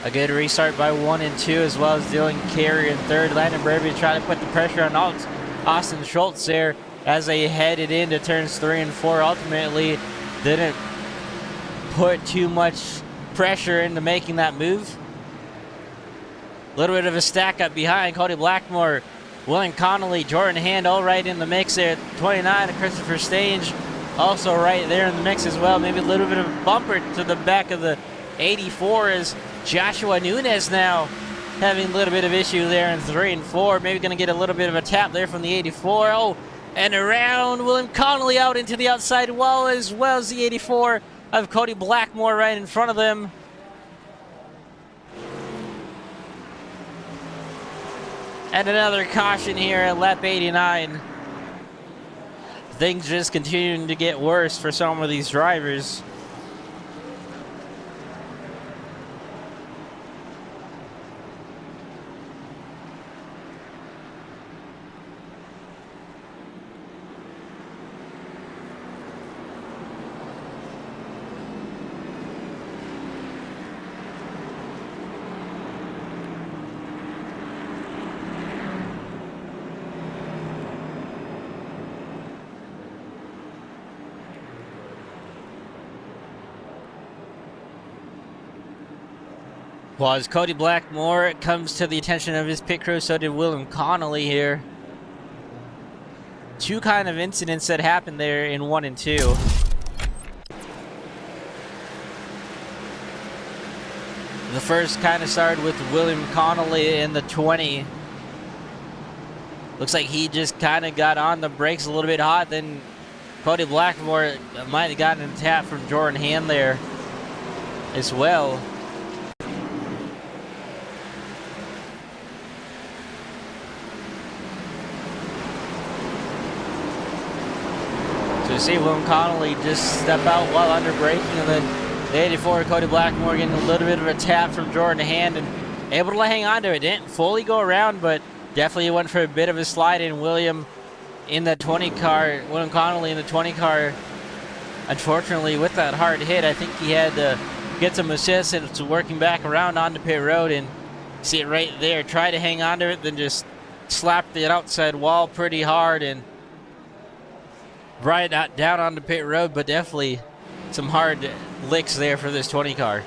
A good restart by 1 and 2, as well as Dylan Carrier in third. Landon Burberry trying to put the pressure on Austin Schultz there as they headed into turns 3 and 4. Ultimately, didn't put too much pressure into making that move. A little bit of a stack up behind. Cody Blackmore, William Connolly, Jordan Hand all right in the mix there. 29, Christopher Stage also right there in the mix as well. Maybe a little bit of a bumper to the back of the 84 as Joshua Nunez now having a little bit of issue there in 3 and 4. Maybe going to get a little bit of a tap there from the 84. Oh, and around William Connolly out into the outside wall, as well as the 84 of Cody Blackmore right in front of them. And another caution here at lap 89. Things just continuing to get worse for some of these drivers. Well, as Cody Blackmore comes to the attention of his pit crew, so did William Connolly here. Two kind of incidents that happened there in 1 and 2. The first kind of started with William Connolly in the 20. Looks like he just kind of got on the brakes a little bit hot. Then Cody Blackmore might have gotten a tap from Jordan Hand there as well. So you see William Connolly just step out while under braking, and then the 84 Cody Blackmore getting a little bit of a tap from Jordan Hand and able to hang on to it. Didn't fully go around, but definitely went for a bit of a slide in. William in the 20 car, William Connolly in the 20 car, unfortunately with that hard hit, I think he had to get some assistance working back around onto pit road, and see it right there. Try to hang on to it, then just slapped the outside wall pretty hard and right down on the pit road, but definitely some hard licks there for this 20 car.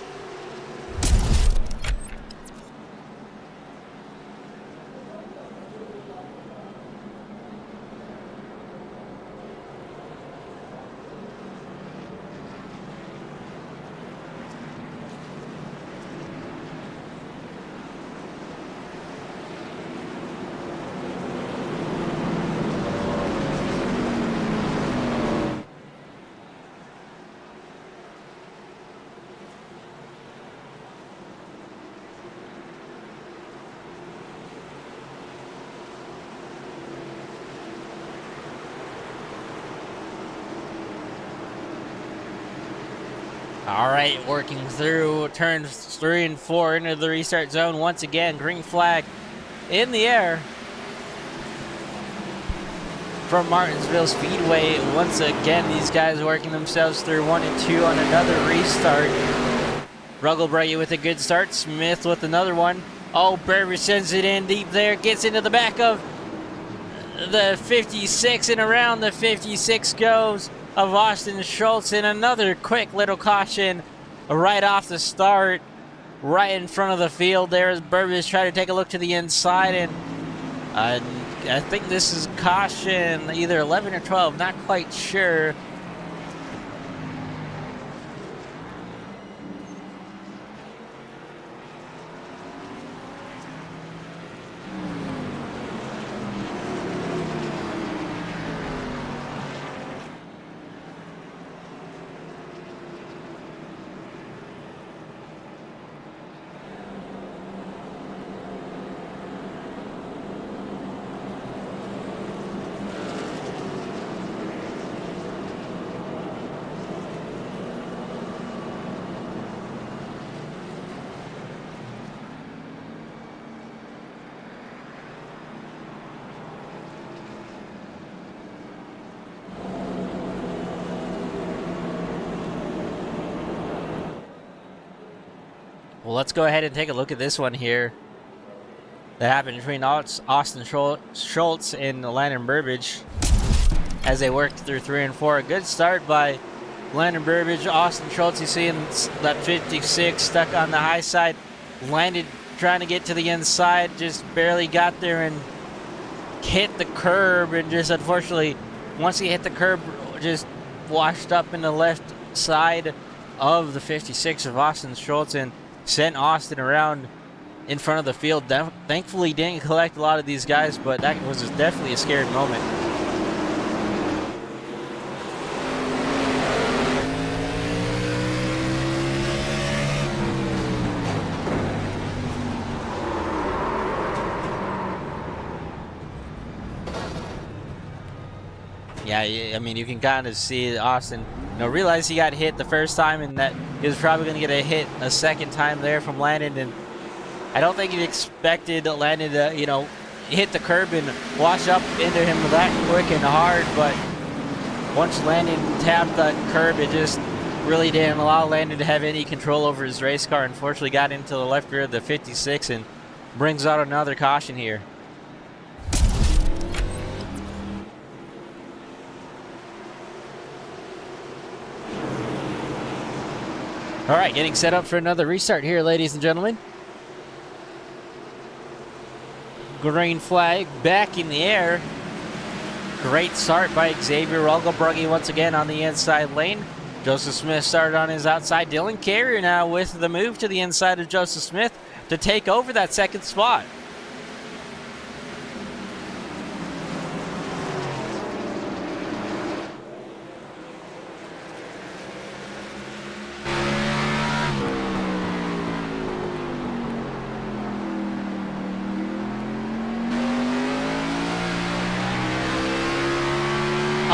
All right, working through turns 3 and 4 into the restart zone once again. Green flag in the air from Martinsville Speedway. Once again, these guys working themselves through 1 and 2 on another restart. Rugglebright with a good start. Smith with another one. Oh, Berber sends it in deep there. Gets into the back of the 56 and around the 56 goes of Austin Schultz, and another quick little caution right off the start, right in front of the field there as Burbage trying to take a look to the inside, and I think this is caution either 11 or 12, not quite sure. Well, let's go ahead and take a look at this one here. That happened between Austin Schultz and Landon Burbage as they worked through 3 and 4. A good start by Landon Burbage. Austin Schultz, you see him, that 56 stuck on the high side. Landed trying to get to the inside, just barely got there and hit the curb, and just unfortunately, once he hit the curb, just washed up in the left side of the 56 of Austin Schultz and sent Austin around in front of the field. Thankfully, didn't collect a lot of these guys, but that was definitely a scary moment. Yeah, I mean, you can kind of see Austin, realize he got hit the first time and that he was probably going to get a hit a second time there from Landon. And I don't think he expected Landon to, hit the curb and wash up into him that quick and hard. But once Landon tapped that curb, it just really didn't allow Landon to have any control over his race car. Unfortunately, got into the left rear of the 56 and brings out another caution here. All right, getting set up for another restart here, ladies and gentlemen. Green flag back in the air. Great start by Xavier Rolgabrugge once again on the inside lane. Joseph Smith started on his outside. Dylan Carrier now with the move to the inside of Joseph Smith to take over that second spot.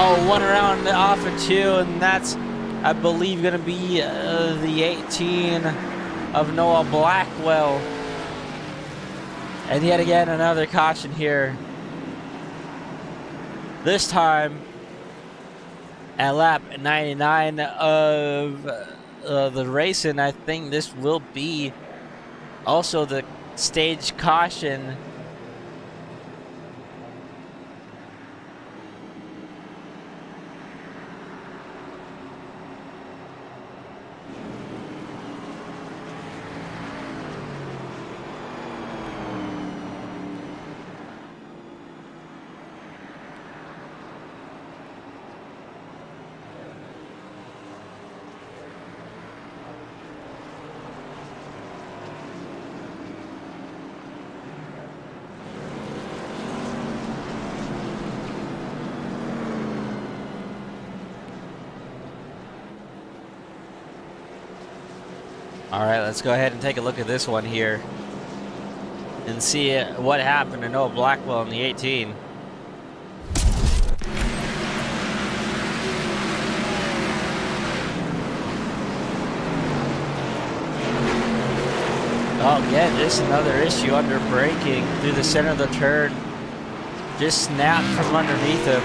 Oh, one around off of 2, and that's, I believe, going to be the 18 of Noah Blackwell. And yet again, another caution here. This time at lap 99 of the race, and I think this will be also the stage caution. All right, let's go ahead and take a look at this one here and see what happened to Noah Blackwell in the 18. Oh, again, just another issue under braking through the center of the turn. Just snapped from underneath him.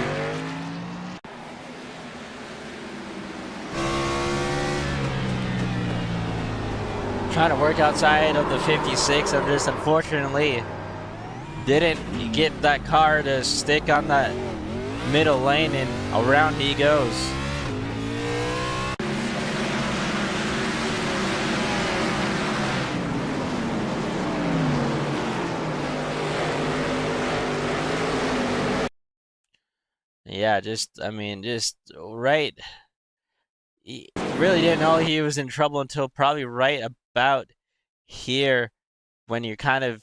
Trying to work outside of the 56 and just unfortunately didn't get that car to stick on that middle lane, and around he goes. Yeah, just right. He really didn't know he was in trouble until probably right about here, when you're kind of,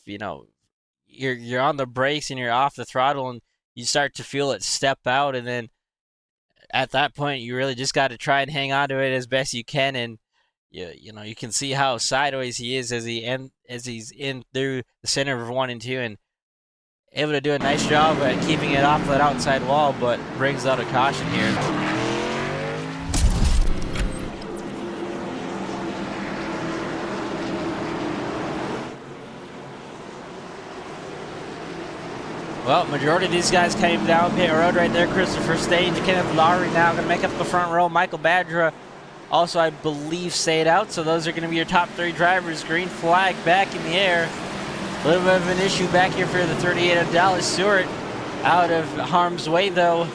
you're on the brakes and you're off the throttle and you start to feel it step out, and then at that point you really just got to try and hang on to it as best you can. And you can see how sideways he is as he's in through the center of 1 and 2, and able to do a nice job at keeping it off that outside wall, but brings out a caution here. Well, majority of these guys came down pit road right there. Christopher Stage, Kenneth Lowry now going to make up the front row. Michael Badra also, I believe, stayed out. So those are going to be your top 3 drivers. Green flag back in the air. A little bit of an issue back here for the 38 of Dallas Stewart. Out of harm's way, though.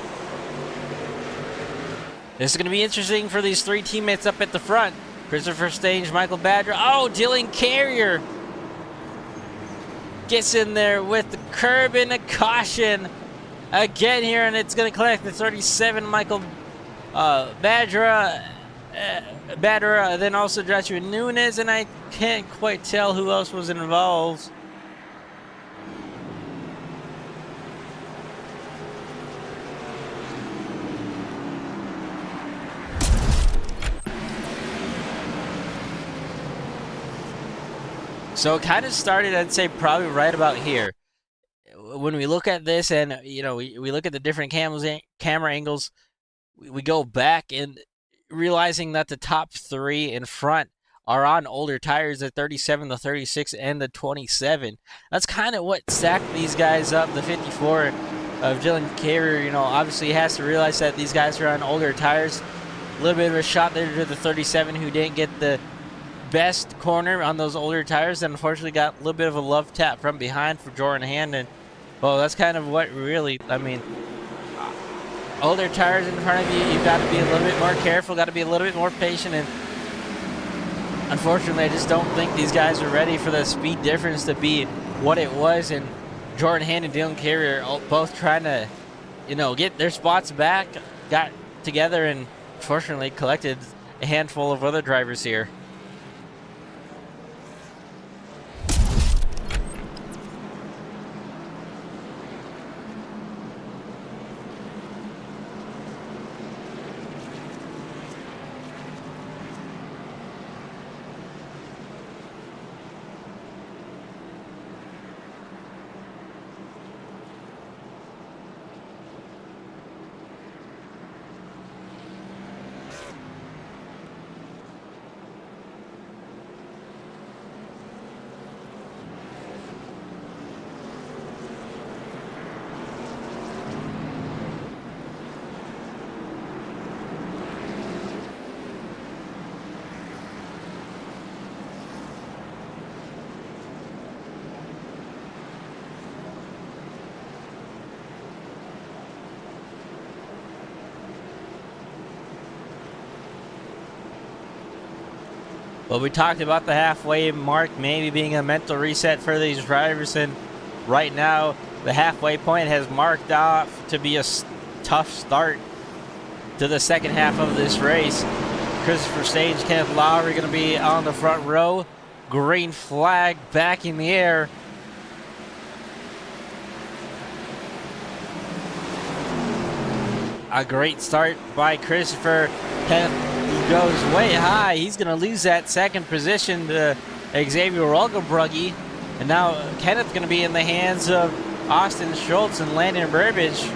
This is going to be interesting for these 3 teammates up at the front. Christopher Stange, Michael Badger. Oh, Dylan Carrier gets in there with the curb and a caution again here, and it's going to collect the 37, Michael Badra, then also Joshua Nunez, and I can't quite tell who else was involved. So it kind of started, I'd say, probably right about here. When we look at this and, you know, we look at the different camera angles, we go back and realizing that the top 3 in front are on older tires, the 37, the 36, and the 27. That's kind of what stacked these guys up. The 54 of Dylan Carrier, you know, obviously has to realize that these guys are on older tires. A little bit of a shot there to the 37 who didn't get the best corner on those older tires, and unfortunately got a little bit of a love tap from behind for Jordan Hand. Well, that's kind of what really, I mean, older tires in front of you, you've got to be a little bit more careful, got to be a little bit more patient, and unfortunately I just don't think these guys are ready for the speed difference to be what it was. And Jordan Hand and Dylan Carrier are both trying to, you know, get their spots back, got together, and unfortunately collected a handful of other drivers here. Well, we talked about the halfway mark maybe being a mental reset for these drivers, and right now the halfway point has marked off to be a tough start to the second half of this race. Christopher Stange, Kenneth Lowry going to be on the front row. Green flag back in the air. A great start by Christopher. Kenneth goes way high. He's going to lose that second position to Xavier Rolgebrugge. And now Kenneth's going to be in the hands of Austin Schultz and Landon Burbage.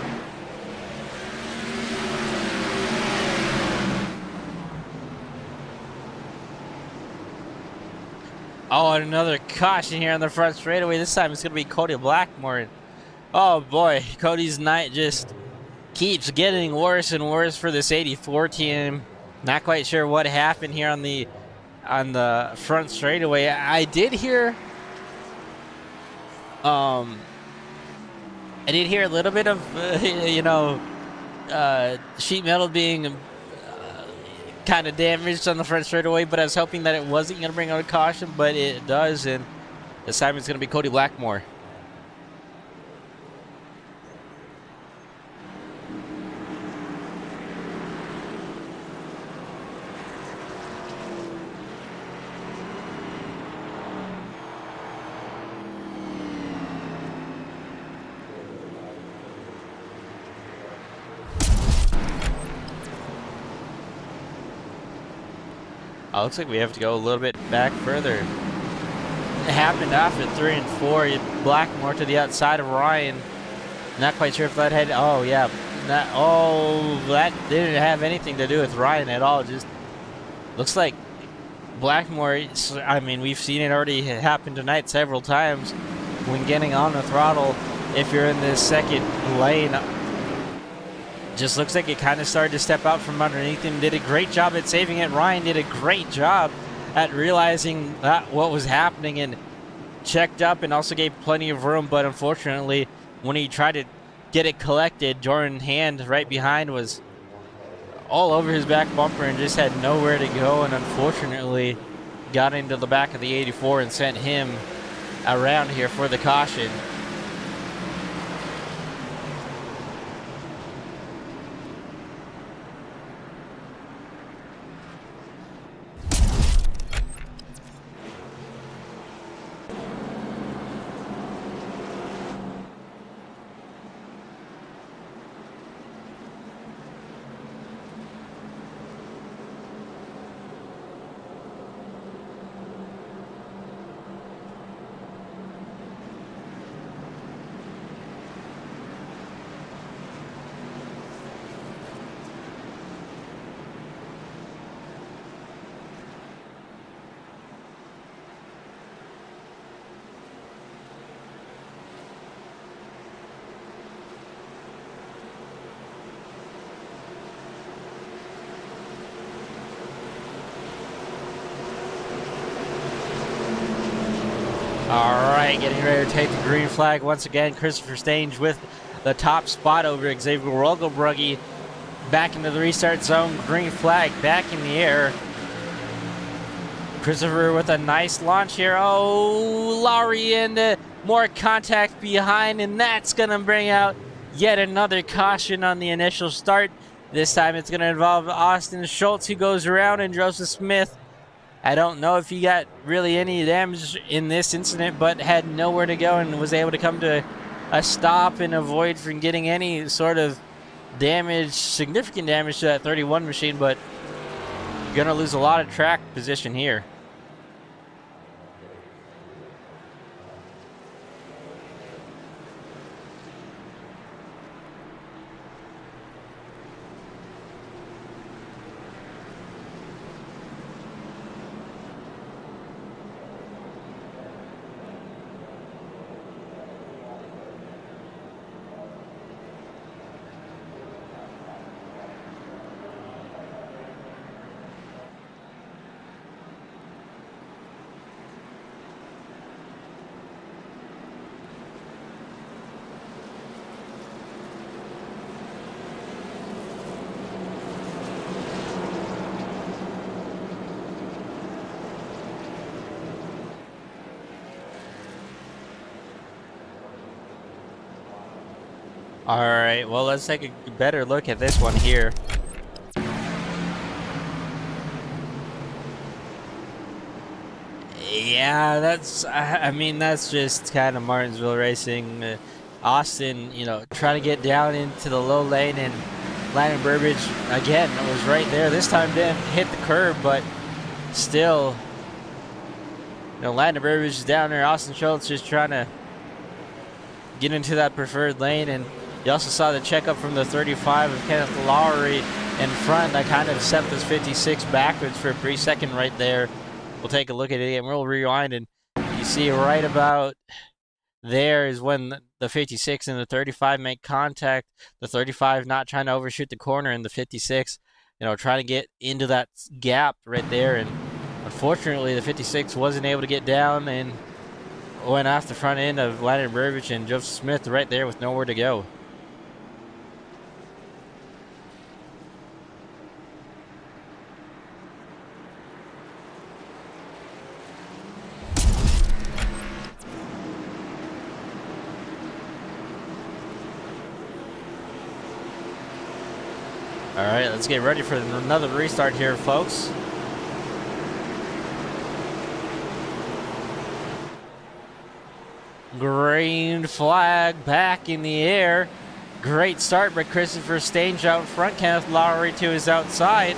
Oh, and another caution here on the front straightaway. This time it's going to be Cody Blackmore. Oh boy, Cody's night just keeps getting worse and worse for this 84 team. Not quite sure what happened here on the front straightaway. I did hear a little bit of sheet metal being kind of damaged on the front straightaway, but I was hoping that it wasn't going to bring out a caution, but it does, and this time it's going to be Cody Blackmore. Oh, looks like we have to go a little bit back further. It happened off at 3 and 4. Blackmore to the outside of Ryan. Not quite sure if that had. Oh yeah, that didn't have anything to do with Ryan at all. Just looks like Blackmore. I mean, we've seen it already happen tonight several times when getting on the throttle. If you're in this second lane, just looks like it kind of started to step out from underneath him. Did a great job at saving it. Ryan did a great job at realizing that what was happening and checked up and also gave plenty of room. But unfortunately, when he tried to get it collected, Jordan Hand right behind was all over his back bumper and just had nowhere to go, and unfortunately got into the back of the 84 and sent him around here for the caution. All right, getting ready to take the green flag once again. Christopher Stange with the top spot over Xavier Rogelbrugge. Back into the restart zone. Green flag back in the air. Christopher with a nice launch here. Oh, Lowry and more contact behind, and that's going to bring out yet another caution on the initial start. This time it's going to involve Austin Schultz, who goes around, and Joseph Smith. I don't know if he got really any damage in this incident, but had nowhere to go and was able to come to a stop and avoid from getting any sort of damage, significant damage to that 31 machine, but going to lose a lot of track position here. All right, well, let's take a better look at this one here. Yeah, I mean, that's just kind of Martinsville racing. Austin, you know, trying to get down into the low lane, and Landon Burbage, again, was right there. This time didn't hit the curb, but still, you know, Landon Burbage is down there. Austin Schultz just trying to get into that preferred lane, and you also saw the checkup from the 35 of Kenneth Lowry in front. That kind of set this 56 backwards for a brief second right there. We'll take a look at it and we'll rewind, and you see right about there is when the 56 and the 35 make contact. The 35 not trying to overshoot the corner, and the 56, you know, trying to get into that gap right there. And unfortunately, the 56 wasn't able to get down and went off the front end of Landon Burbage and Joseph Smith right there with nowhere to go. All right, let's get ready for another restart here, folks. Green flag back in the air. Great start by Christopher Stange out front. Kenneth Lowry to his outside.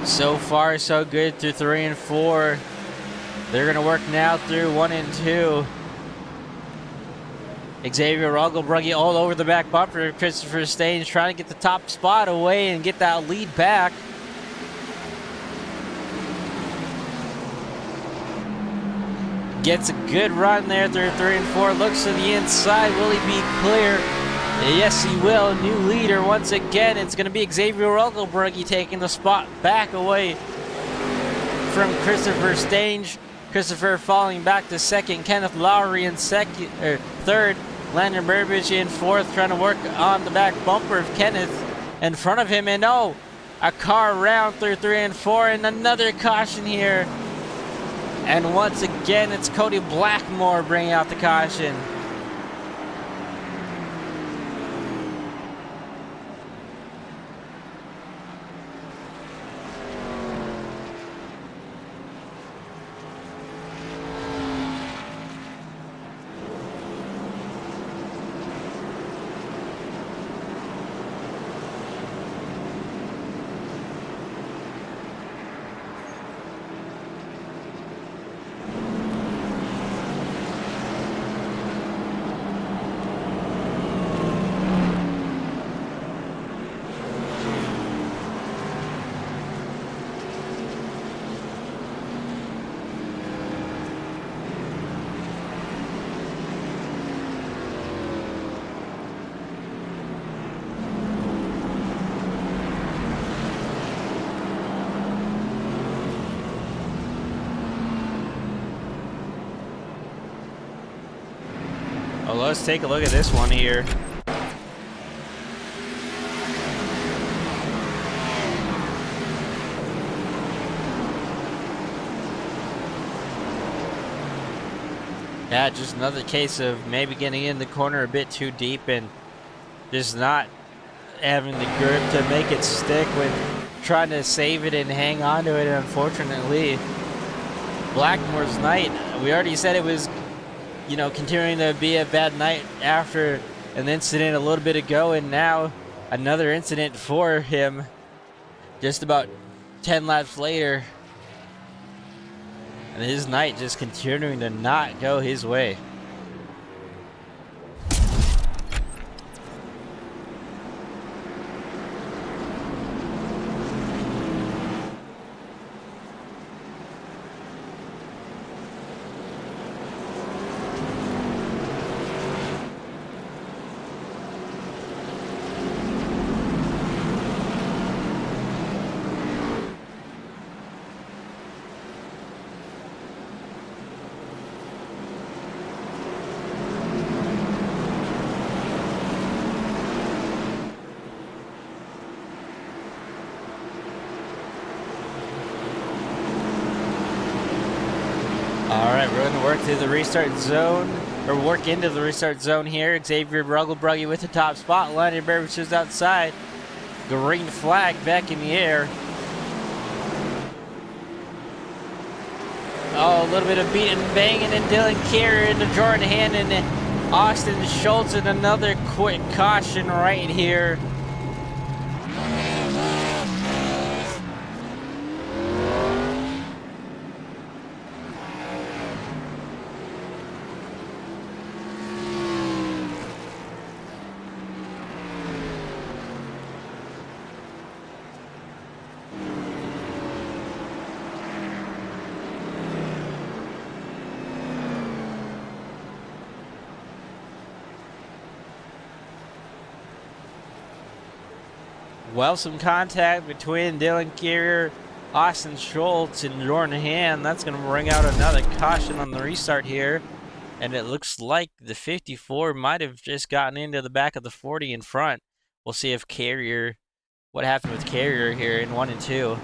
So far, so good through 3 and 4. They're going to work now through 1 and 2. Xavier Rogelbrugge all over the back bumper. Christopher Stange trying to get the top spot away and get that lead back. Gets a good run there through 3 and 4. Looks to the inside. Will he be clear? Yes, he will. New leader once again. It's going to be Xavier Rogelbrugge taking the spot back away from Christopher Stange. Christopher falling back to second. Kenneth Lowry in third. Landon Burbage in fourth, trying to work on the back bumper of Kenneth in front of him. And oh, a car round through 3 and 4, and another caution here. And once again, it's Cody Blackmore bringing out the caution. Well, let's take a look at this one here. Yeah, just another case of maybe getting in the corner a bit too deep and just not having the grip to make it stick when trying to save it and hang on to it. Unfortunately, Blackmore's night, we already said it was, you know, continuing to be a bad night after an incident a little bit ago, and now another incident for him just about 10 laps later. And his night just continuing to not go his way. Alright, we're going to work through the restart zone, or work into the restart zone here. Xavier Rogelbrugge with the top spot. Landon Burbage is outside. Green flag back in the air. Oh, a little bit of beating and banging, and Dylan Carrier into Jordan Hand and Austin Schultz, and another quick caution right here. Well, some contact between Dylan Carrier, Austin Schultz, and Jordan Hand. That's going to bring out another caution on the restart here. And it looks like the 54 might have just gotten into the back of the 40 in front. We'll see if Carrier, what happened with Carrier here in 1 and 2.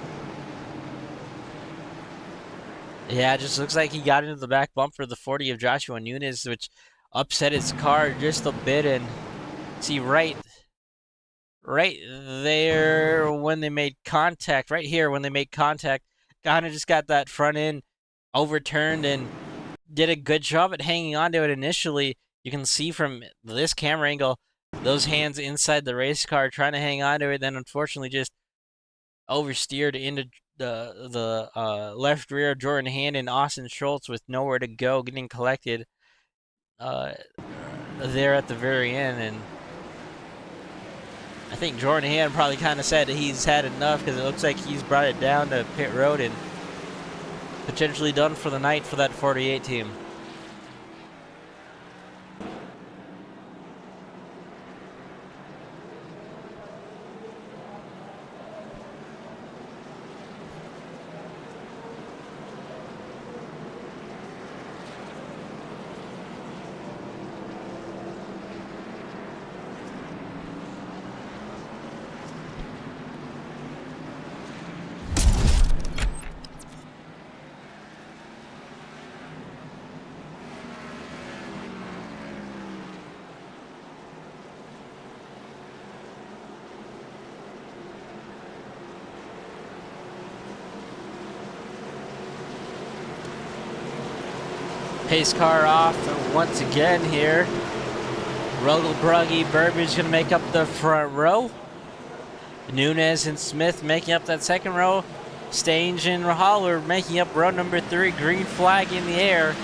Yeah, it just looks like he got into the back bumper of the 40 of Joshua Nunes, which upset his car just a bit. And see right there when they made contact, right here when they made contact, kind of just got that front end overturned and did a good job at hanging on to it initially. You can see from this camera angle those hands inside the race car trying to hang on to it, then unfortunately just oversteered into the left rear of Jordan Hand and Austin Schultz with nowhere to go, getting collected there at the very end. And I think Jordan Hand probably kind of said that he's had enough, because it looks like he's brought it down to pit road and potentially done for the night for that 48 team. Pace car off once again here. Rogel, Bruggy, Burbage going to make up the front row. Nunez and Smith making up that second row. Stange and Holler making up row number 3. Green flag in the air.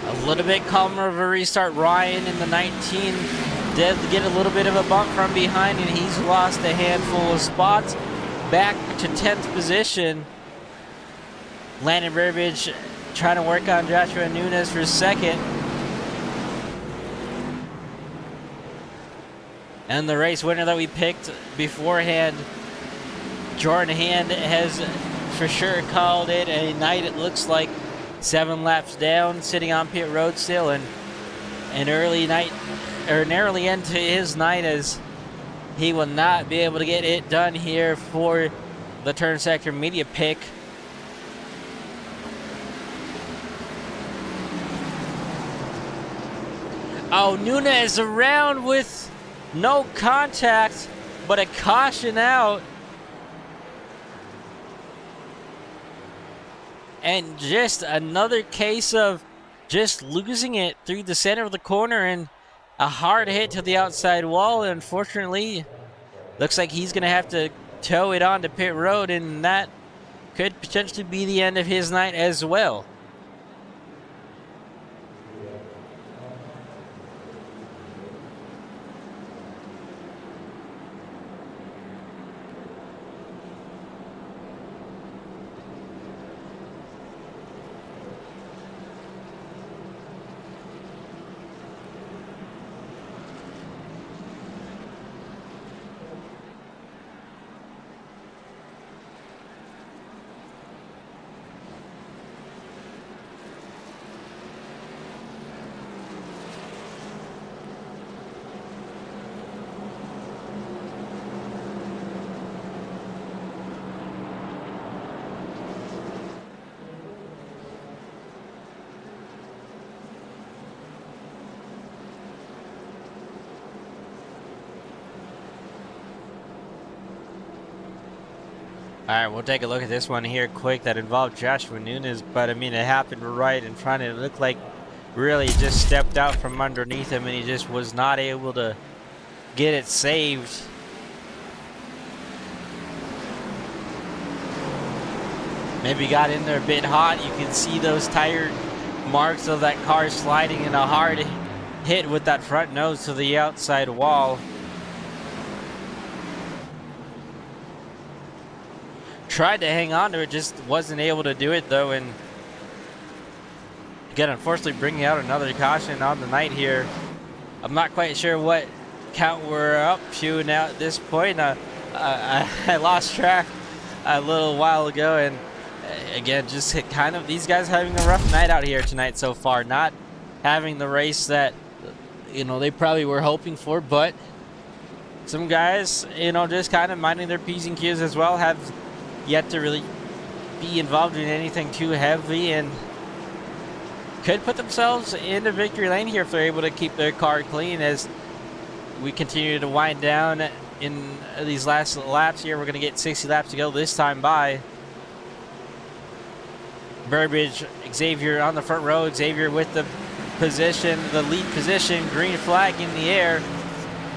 A little bit calmer of a restart. Ryan in the 19 did get a little bit of a bump from behind, and he's lost a handful of spots. Back to 10th position. Landon Burbage trying to work on Joshua Nunez for second. And the race winner that we picked beforehand, Jordan Hand, has for sure called it a night. It looks like 7 laps down, sitting on pit road still, and an early night, or an early end to his night, as he will not be able to get it done here for the turn sector media pick. Oh, Nunez around with no contact, but a caution out. And just another case of just losing it through the center of the corner, and a hard hit to the outside wall. Unfortunately, looks like he's going to have to tow it onto pit road, and that could potentially be the end of his night as well. All right, we'll take a look at this one here quick that involved Joshua Nunez, but I mean, it happened right in front. It looked like really just stepped out from underneath him, and he just was not able to get it saved. Maybe got in there a bit hot. You can see those tire marks of that car sliding, in a hard hit with that front nose to the outside wall. Tried to hang on to it, just wasn't able to do it though, and again, unfortunately, bringing out another caution on the night here. I'm not quite sure what count we're up to now at this point. I lost track a little while ago, and again, just kind of these guys having a rough night out here tonight so far, not having the race that, you know, they probably were hoping for, but some guys, you know, just kind of minding their P's and Q's as well, have yet to really be involved in anything too heavy, and could put themselves into victory lane here if they're able to keep their car clean as we continue to wind down in these last laps here. We're going to get 60 laps to go this time by. Burbage, Xavier on the front row. Xavier with the position, the lead position, green flag in the air.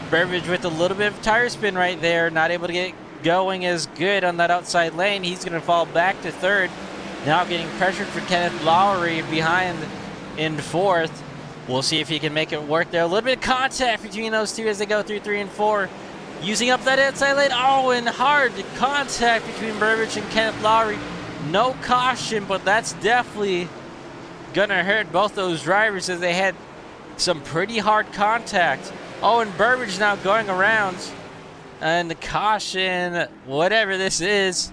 Burbage with a little bit of tire spin right there, not able to get going as good on that outside lane. He's going to fall back to third. Now getting pressured for Kenneth Lowry behind in fourth. We'll see if he can make it work there. A little bit of contact between those two as they go through 3 and 4. Using up that outside lane. Oh, and hard contact between Burbage and Kenneth Lowry. No caution, but that's definitely going to hurt both those drivers as they had some pretty hard contact. Oh, and Burbage now going around. And the caution, whatever this is,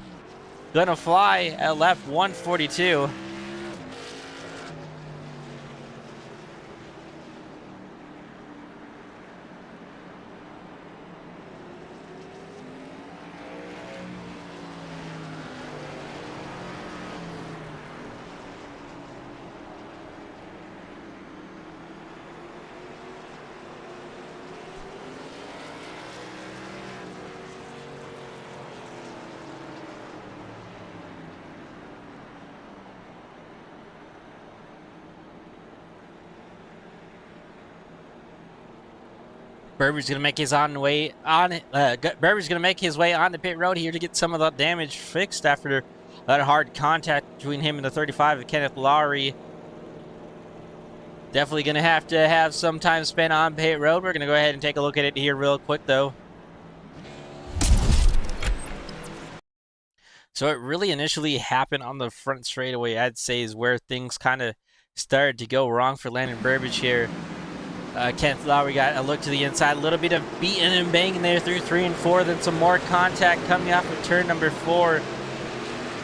gonna fly at lap 142. Burbage gonna make his Burbage gonna make his way on the pit road here to get some of the damage fixed after that hard contact between him and the 35 of Kenneth Lowry. Definitely gonna have to have some time spent on pit road. We're gonna go ahead and take a look at it here real quick though. So it really initially happened on the front straightaway, I'd say, is where things kind of started to go wrong for Landon Burbage here. Kenneth Lowry got a look to the inside, a little bit of beating and banging there through 3 and 4, then some more contact coming off of turn number 4.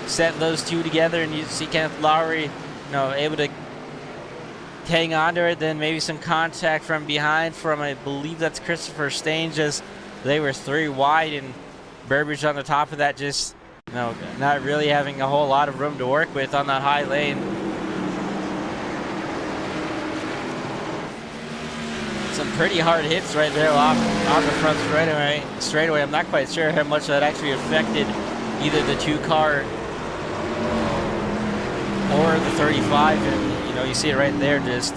Set those two together, and you see Kenneth Lowry, able to hang on to it. Then maybe some contact from behind from, I believe that's Christopher Stange, as they were 3 wide, and Burbage on the top of that, just not really having a whole lot of room to work with on that high lane. Some pretty hard hits right there off the front straightaway. I'm not quite sure how much that actually affected either the 2-car or the 35. And you see it right there, just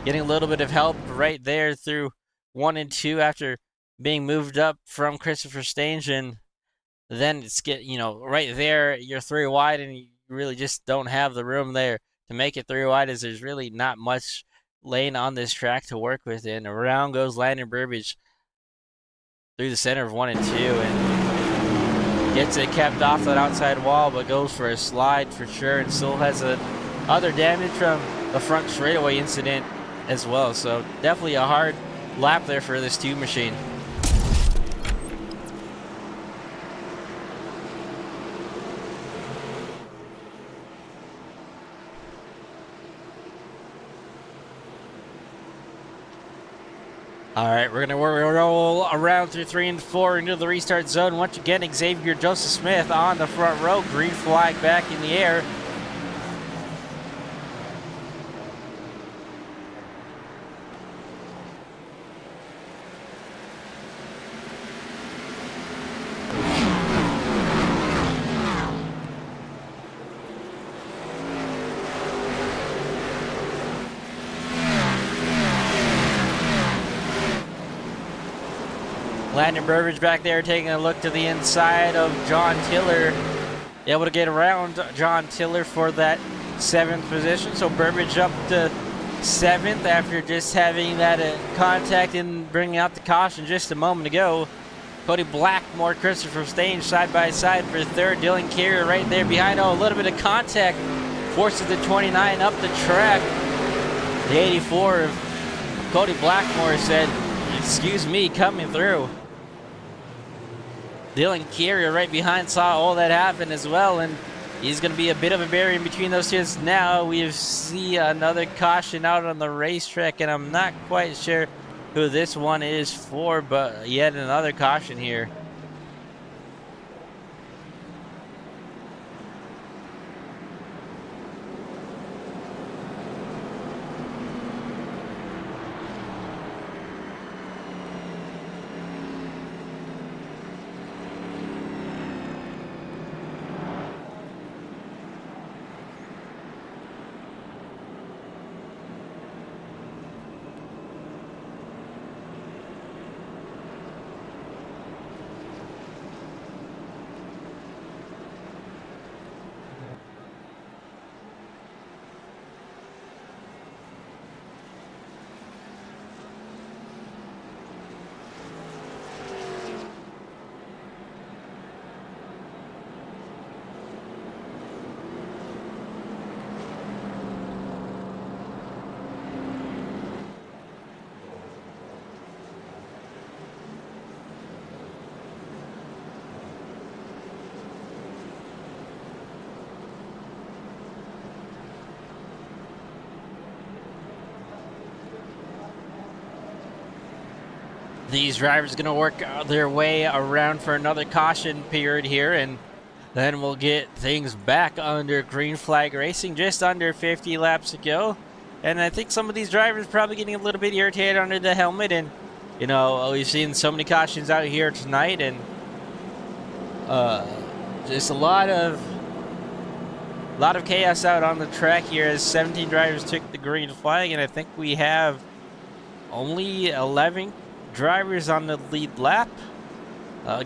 getting a little bit of help right there through 1 and 2 after being moved up from Christopher Stange, and then it's right there you're 3 wide, and you really just don't have the room there to make it 3 wide, as there's really not much lane on this track to work with. And around goes Landon Burbage through the center of 1 and 2, and gets it kept off that outside wall, but goes for a slide for sure, and still has other damage from the front straightaway incident as well. So definitely a hard lap there for this 2 machine. All right, we're gonna roll around through 3 and 4 into the restart zone. Once again, Xavier Joseph Smith on the front row, green flag back in the air. Landon Burbage back there taking a look to the inside of John Tiller. Able to get around John Tiller for that 7th position. So Burbage up to 7th after just having that contact and bringing out the caution just a moment ago. Cody Blackmore, Christopher Stange side by side for 3rd. Dylan Carrier right there behind. A little bit of contact forces the 29 up the track. The 84 of Cody Blackmore said, "Excuse me, coming through." Dylan Carrier right behind saw all that happen as well, and he's going to be a bit of a barrier in between those two. Now we see another caution out on the racetrack, and I'm not quite sure who this one is for, but yet another caution here. These drivers are going to work their way around for another caution period here, and then we'll get things back under green flag racing. Just under 50 laps to go, and I think some of these drivers probably getting a little bit irritated under the helmet, and we've seen so many cautions out here tonight, and just a lot of chaos out on the track here as 17 drivers took the green flag, and I think we have only 11 drivers on the lead lap.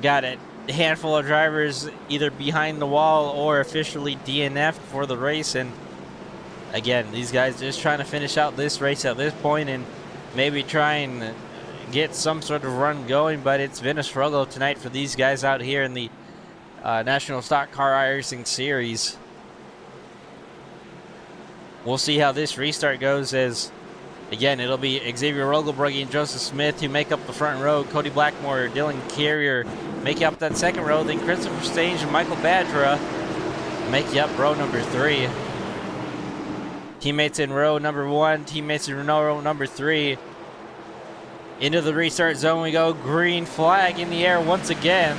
Got a handful of drivers either behind the wall or officially DNF'd for the race. And again, these guys just trying to finish out this race at this point and maybe try and get some sort of run going. But it's been a struggle tonight for these guys out here in the National Stock Car iRacing Series. We'll see how this restart goes, as again, it'll be Xavier Rogelbrugge and Joseph Smith who make up the front row. Cody Blackmore, Dylan Carrier make up that second row. Then Christopher Stange and Michael Badra make up row number 3. Teammates in row number 1, teammates in row number 3. Into the restart zone we go. Green flag in the air once again.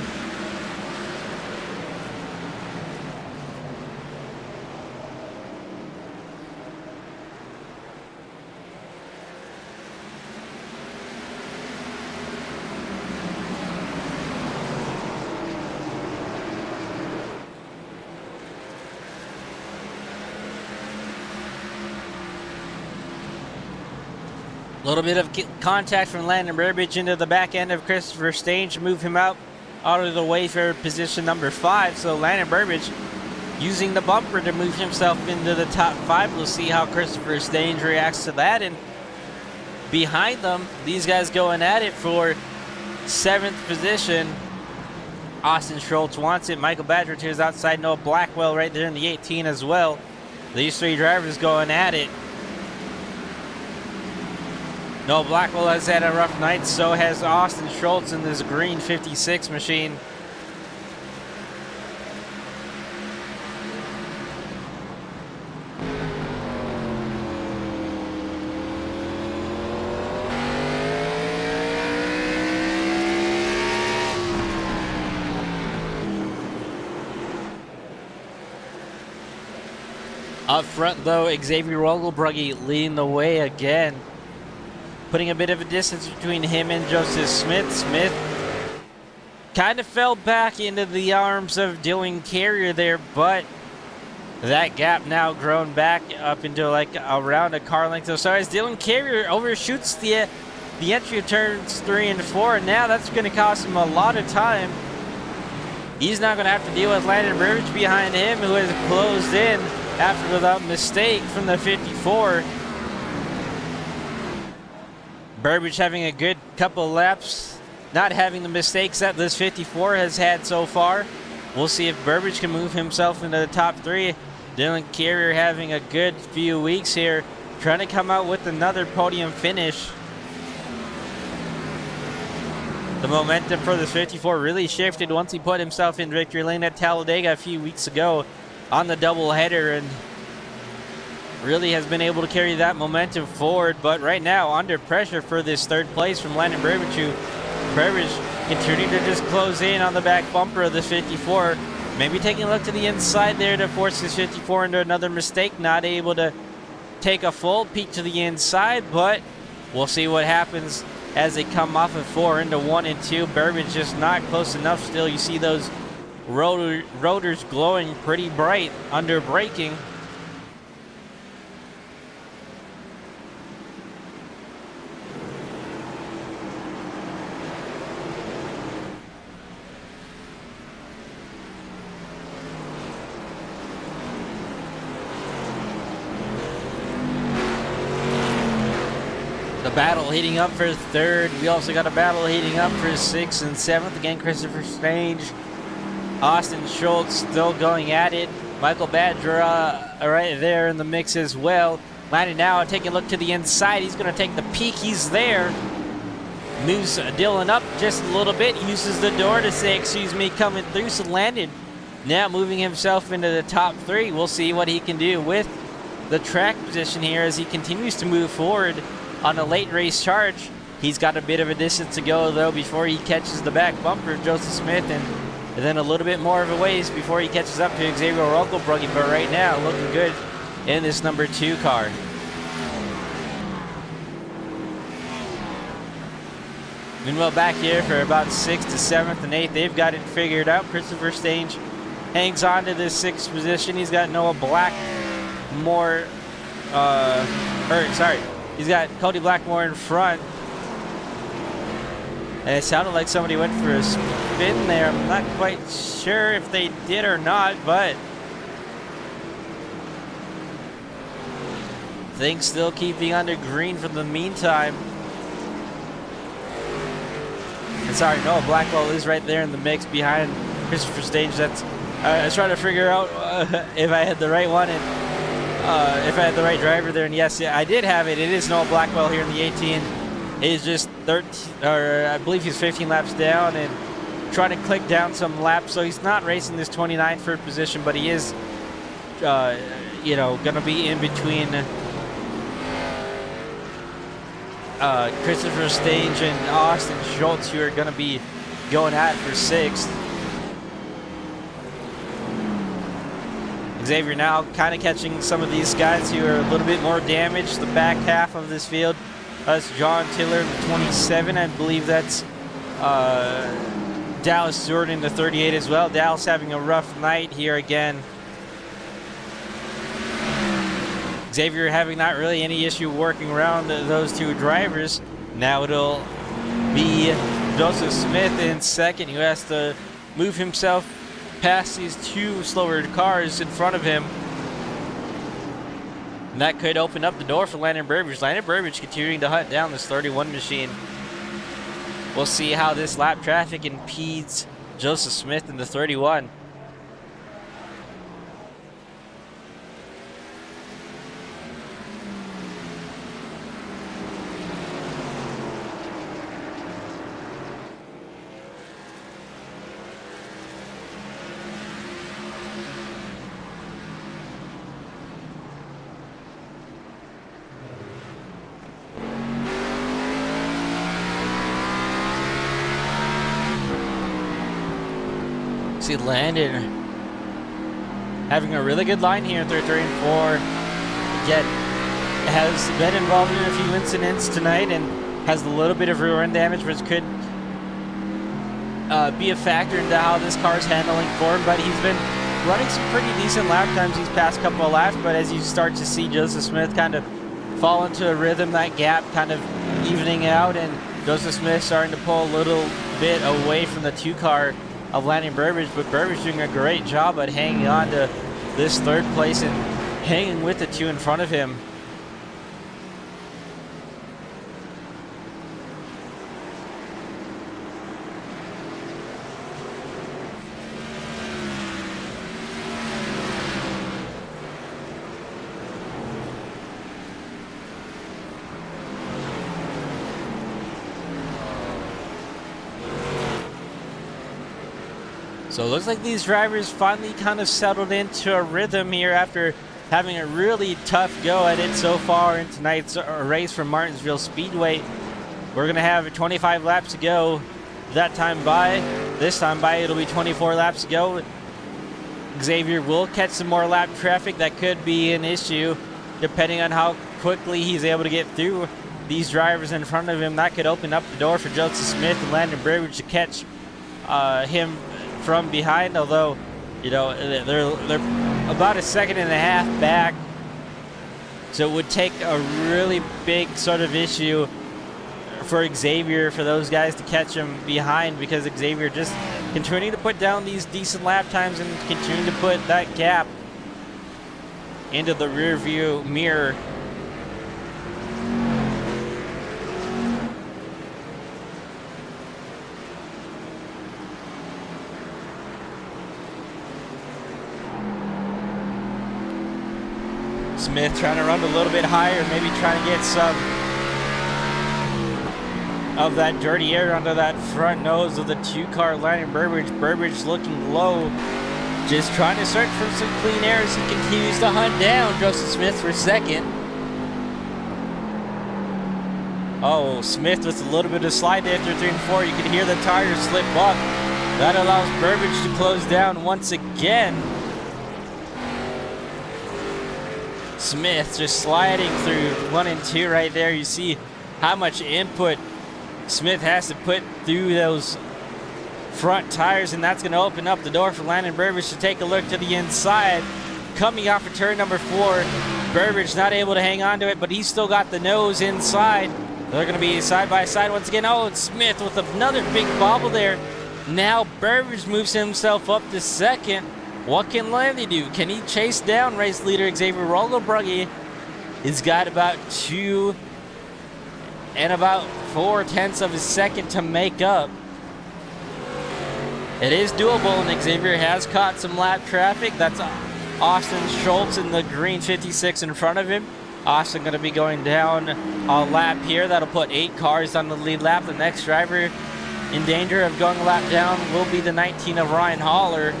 A little bit of contact from Landon Burbage into the back end of Christopher Stange to move him out of the way for position number 5. So Landon Burbage using the bumper to move himself into the top 5. We'll see how Christopher Stange reacts to that. And behind them, these guys going at it for 7th position. Austin Schultz wants it. Michael Badger to his outside. Noah Blackwell right there in the 18 as well. These 3 drivers going at it. Noah Blackwell has had a rough night, so has Austin Schultz in this green 56 machine. Up front, though, Xavier Rogelbrugge leading the way again, putting a bit of a distance between him and Joseph Smith. Smith kind of fell back into the arms of Dylan Carrier there, but that gap now grown back up into like around a car length. So as Dylan Carrier overshoots the entry of turns 3 and 4, and now that's going to cost him a lot of time. He's not going to have to deal with Landon Burbage behind him, who has closed in after the mistake from the 54. Burbage having a good couple of laps, not having the mistakes that this 54 has had so far. We'll see if Burbage can move himself into the top 3. Dylan Carrier having a good few weeks here, trying to come out with another podium finish. The momentum for this 54 really shifted once he put himself in victory lane at Talladega a few weeks ago on the doubleheader, and really has been able to carry that momentum forward. But right now, under pressure for this 3rd place from Landon Burbage, who Burbage continuing to just close in on the back bumper of the 54. Maybe taking a look to the inside there to force his 54 into another mistake. Not able to take a full peek to the inside, but we'll see what happens as they come off of 4 into 1 and 2. Burbage just not close enough still. You see those rotors glowing pretty bright under braking. Battle heating up for 3rd. We also got a battle heating up for 6th and 7th. Again, Christopher Stange, Austin Schultz still going at it. Michael Badra right there in the mix as well. Landon now taking a look to the inside. He's going to take the peek. He's there. Moves Dylan up just a little bit. Uses the door to say, excuse me, coming through. So Landon now moving himself into the top 3. We'll see what he can do with the track position here as he continues to move forward on a late race charge. He's got a bit of a distance to go, though, before he catches the back bumper of Joseph Smith, and then a little bit more of a ways before he catches up to Xavier Rogelbrugge. But right now, looking good in this number 2 car. Meanwhile, back here for about 6th to 7th and 8th, they've got it figured out. Christopher Stange hangs on to this 6th position. He's got Noah Blackmore, he's got Cody Blackmore in front. And it sounded like somebody went for a spin there. I'm not quite sure if they did or not, but things still keeping under green for the meantime. And sorry, Noah Blackwell is right there in the mix behind Christopher Stage. That's I was trying to figure out if I had the right one and if I had the right driver there. And yes, yeah, I did have it. It is Noah Blackwell here in the 18. He's just 13, or I believe he's 15 laps down and trying to click down some laps. So he's not racing this 29th for position, but he is, you know, going to be in between Christopher Stage and Austin Schultz, who are going to be going at for 6th. Xavier now kind of catching some of these guys who are a little bit more damaged. The back half of this field. That's John Tiller in the 27. I believe that's Dallas Stewart in the 38 as well. Dallas having a rough night here again. Xavier having not really any issue working around those two drivers. Now it'll be Joseph Smith in second, who has to move himself past these two slower cars in front of him. And that could open up the door for Landon Burbridge. Landon Burbridge continuing to hunt down this 31 machine. We'll see how this lap traffic impedes Joseph Smith in the 31. See Landon having a really good line here in 33 and 4. Again, has been involved in a few incidents tonight and has a little bit of rear end damage, which could be a factor into how this car is handling for him. But he's been running some pretty decent lap times these past couple of laps. But as you start to see Joseph Smith kind of fall into a rhythm, that gap kind of evening out, and Joseph Smith starting to pull a little bit away from the 2-car of Landon Burbridge, but Burbridge doing a great job at hanging on to this 3rd place and hanging with the 2 in front of him. So it looks like these drivers finally kind of settled into a rhythm here after having a really tough go at it so far in tonight's race from Martinsville Speedway. We're going to have 25 laps to go that time by. This time by, it'll be 24 laps to go. Xavier will catch some more lap traffic. That could be an issue depending on how quickly he's able to get through these drivers in front of him. That could open up the door for Joseph Smith and Landon Burbridge to catch him from behind, although, you know, they're about a second and a half back. So it would take a really big sort of issue for Xavier, for those guys to catch him behind, because Xavier just continuing to put down these decent lap times and continuing to put that gap into the rear view mirror. Smith trying to run a little bit higher, maybe trying to get some of that dirty air under that front nose of the 2-car Landon Burbridge. Burbridge looking low, just trying to search for some clean air as he continues to hunt down Joseph Smith for 2nd. Oh, Smith with a little bit of slide there through 3 and 4. You can hear the tires slip up. That allows Burbridge to close down once again. Smith just sliding through 1 and 2 right there. You see how much input Smith has to put through those front tires, and that's going to open up the door for Landon Burbridge to take a look to the inside. Coming off of turn number 4, Burbridge not able to hang on to it, but he's still got the nose inside. They're going to be side by side once again. Oh, it's Smith with another big bobble there. Now Burbage moves himself up to second. What can Landy do? Can he chase down race leader Xavier Rolgobrugge? He's got about 2 and about 4/10 of a second to make up. It is doable, and Xavier has caught some lap traffic. That's Austin Schultz in the green 56 in front of him. Austin going to be going down a lap here. That'll put 8 cars on the lead lap. The next driver in danger of going a lap down will be the 19 of Ryan Haller.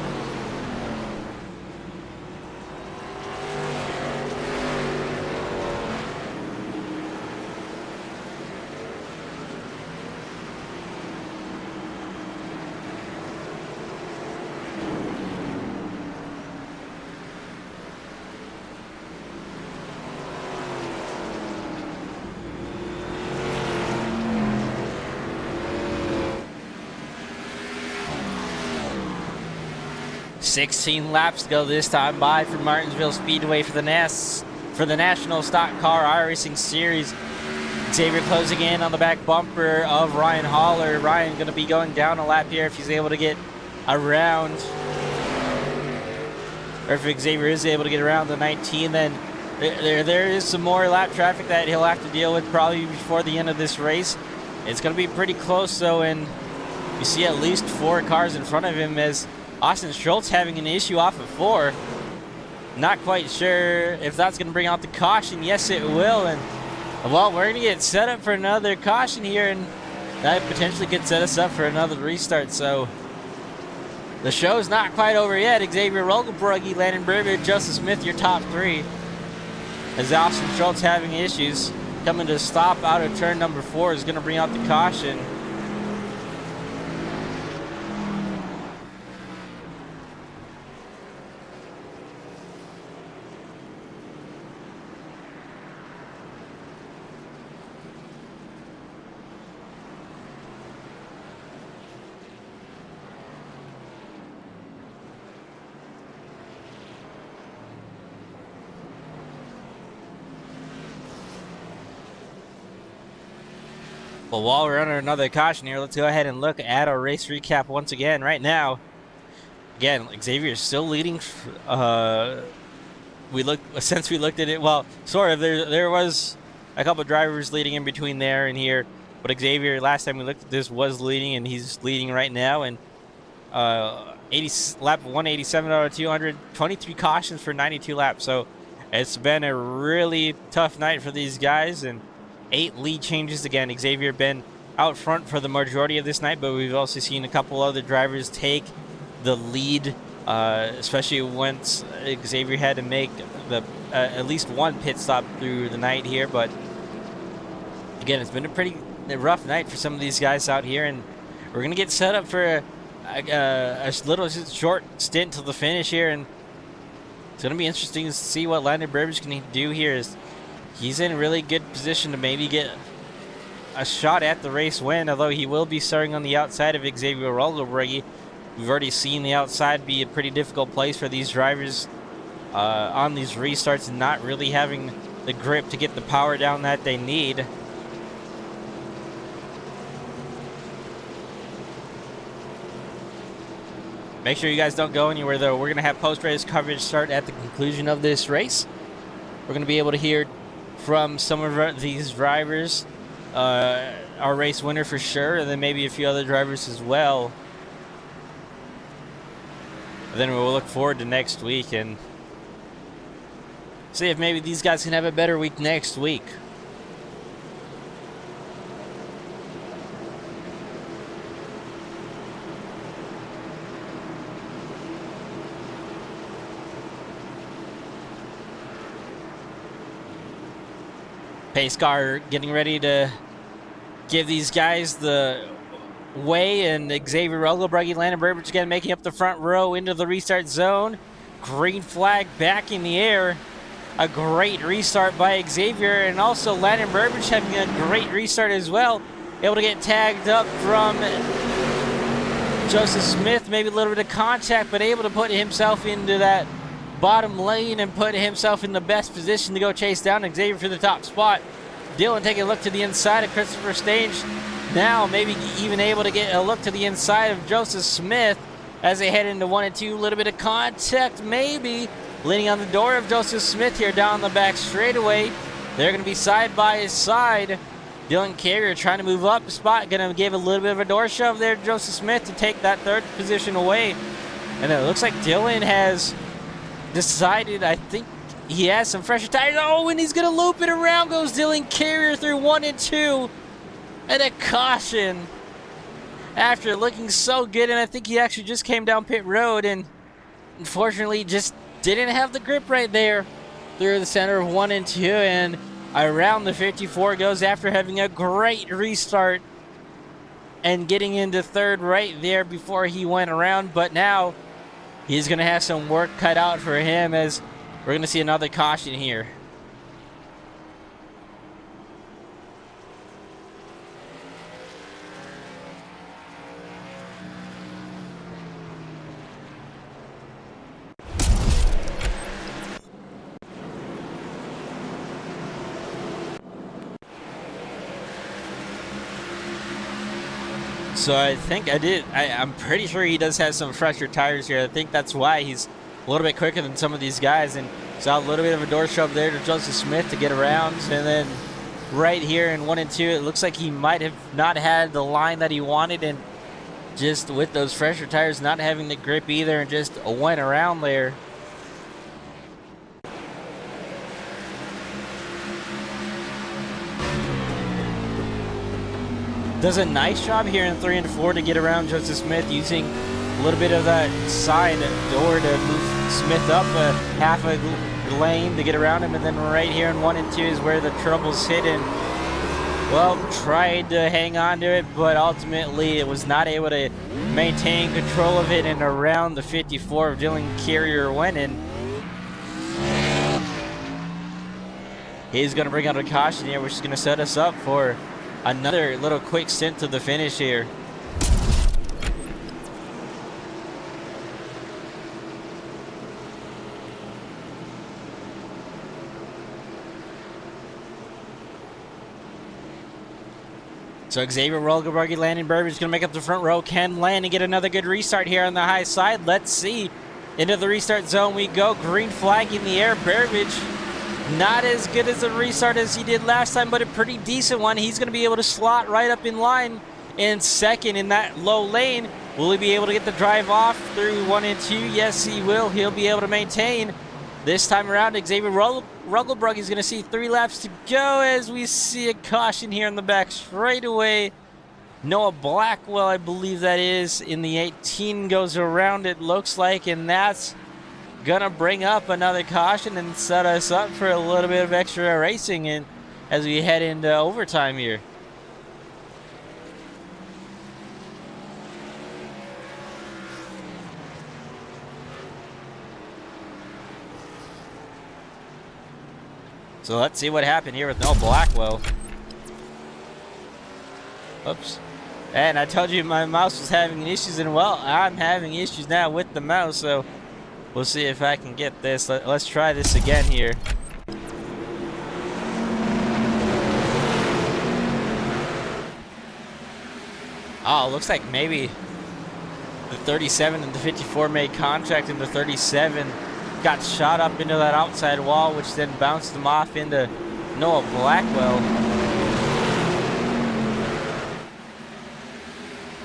$16 laps to go this time by for Martinsville Speedway for the National Stock Car iRacing Series. Xavier closing in on the back bumper of Ryan Haller. Ryan going to be going down a lap here if he's able to get around, or if Xavier is able to get around the 19, then there is some more lap traffic that he'll have to deal with probably before the end of this race. It's going to be pretty close though, and you see at least 4 cars in front of him as Austin Schultz having an issue off of 4. Not quite sure if that's going to bring out the caution. Yes, it will. And, well, we're going to get set up for another caution here, and that potentially could set us up for another restart. So the show's not quite over yet. Xavier Rolgobrugge, Landon Burbage, Joseph Smith, your top 3. As Austin Schultz having issues. Coming to stop out of turn number 4 is going to bring out the caution. Well, while we're under another caution here, let's go ahead and look at our race recap once again. Right now, again, Xavier is still leading. Since we looked at it, well, sort of. There was a couple drivers leading in between there and here, but Xavier, last time we looked at this, was leading, and he's leading right now. And lap 187 out of 200, 23 cautions for 92 laps. So it's been a really tough night for these guys, and 8 lead changes. Again, Xavier been out front for the majority of this night, but we've also seen a couple other drivers take the lead, especially once Xavier had to make the at least one pit stop through the night here. But again, it's been a pretty rough night for some of these guys out here, and we're gonna get set up for a little short stint till the finish here, and it's gonna be interesting to see what Landon Burbage can do here. Is he's in a really good position to maybe get a shot at the race win, although he will be starting on the outside of Xavier Rolgobrugge. We've already seen the outside be a pretty difficult place for these drivers on these restarts, and not really having the grip to get the power down that they need. Make sure you guys don't go anywhere, though. We're going to have post-race coverage start at the conclusion of this race. We're going to be able to hear from some of these drivers, our race winner for sure, and then maybe a few other drivers as well. And then we'll look forward to next week and see if maybe these guys can have a better week next week. Pace car getting ready to give these guys the way, and Xavier Rolgobrugge, Landon Burbage again making up the front row into the restart zone. Green flag back in the air. A great restart by Xavier, and also Landon Burbage having a great restart as well. Able to get tagged up from Joseph Smith, maybe a little bit of contact, but able to put himself into that bottom lane and put himself in the best position to go chase down Xavier for the top spot. Dylan taking a look to the inside of Christopher Stage. Now maybe even able to get a look to the inside of Joseph Smith as they head into 1 and 2. A little bit of contact maybe leaning on the door of Joseph Smith here down the back straightaway. They're going to be side by side. Dylan Carrier trying to move up the spot. Going to give a little bit of a door shove there to Joseph Smith to take that third position away. And it looks like Dylan has decided, I think he has some fresher tires. Oh, and he's going to loop it around. Goes Dylan Carrier through 1 and 2. And a caution after looking so good. And I think he actually just came down pit road and unfortunately just didn't have the grip right there through the center of 1 and 2. And around the 54 goes after having a great restart and getting into third right there before he went around. But now he's going to have some work cut out for him as we're going to see another caution here. So I think I'm pretty sure he does have some fresher tires here. I think that's why he's a little bit quicker than some of these guys. And saw a little bit of a door shove there to Joseph Smith to get around. And then right here in 1 and 2, it looks like he might have not had the line that he wanted. And just with those fresher tires not having the grip either and just went around there. Does a nice job here in 3 and 4 to get around Joseph Smith using a little bit of that side door to move Smith up a half a lane to get around him. And then right here in 1 and 2 is where the trouble's hit. And, well, tried to hang on to it, but ultimately it was not able to maintain control of it. And around the 54 of Dylan Carrier went in. He's going to bring out a caution here, which is going to set us up for another little quick stint to the finish here. So Xavier Rolgebergy, Landon Burbage is going to make up the front row. Can Landon get another good restart here on the high side? Let's see. Into the restart zone we go. Green flag in the air. Burbage, not as good as a restart as he did last time, but a pretty decent one. He's going to be able to slot right up in line in second in that low lane. Will he be able to get the drive off through 1 and 2? Yes, he will. He'll be able to maintain. This time around, Xavier Rugglebrug is going to see 3 laps to go as we see a caution here in the back straightaway. Noah Blackwell, I believe that is, in the 18 goes around, it looks like, and that's gonna bring up another caution and set us up for a little bit of extra racing and as we head into overtime here. So let's see what happened here with Noah Blackwell. Oops. And I told you my mouse was having issues, and well, I'm having issues now with the mouse, so we'll see if I can get this. Let's try this again here. Oh, looks like maybe the 37 and the 54 made contact, and the 37 got shot up into that outside wall, which then bounced them off into Noah Blackwell.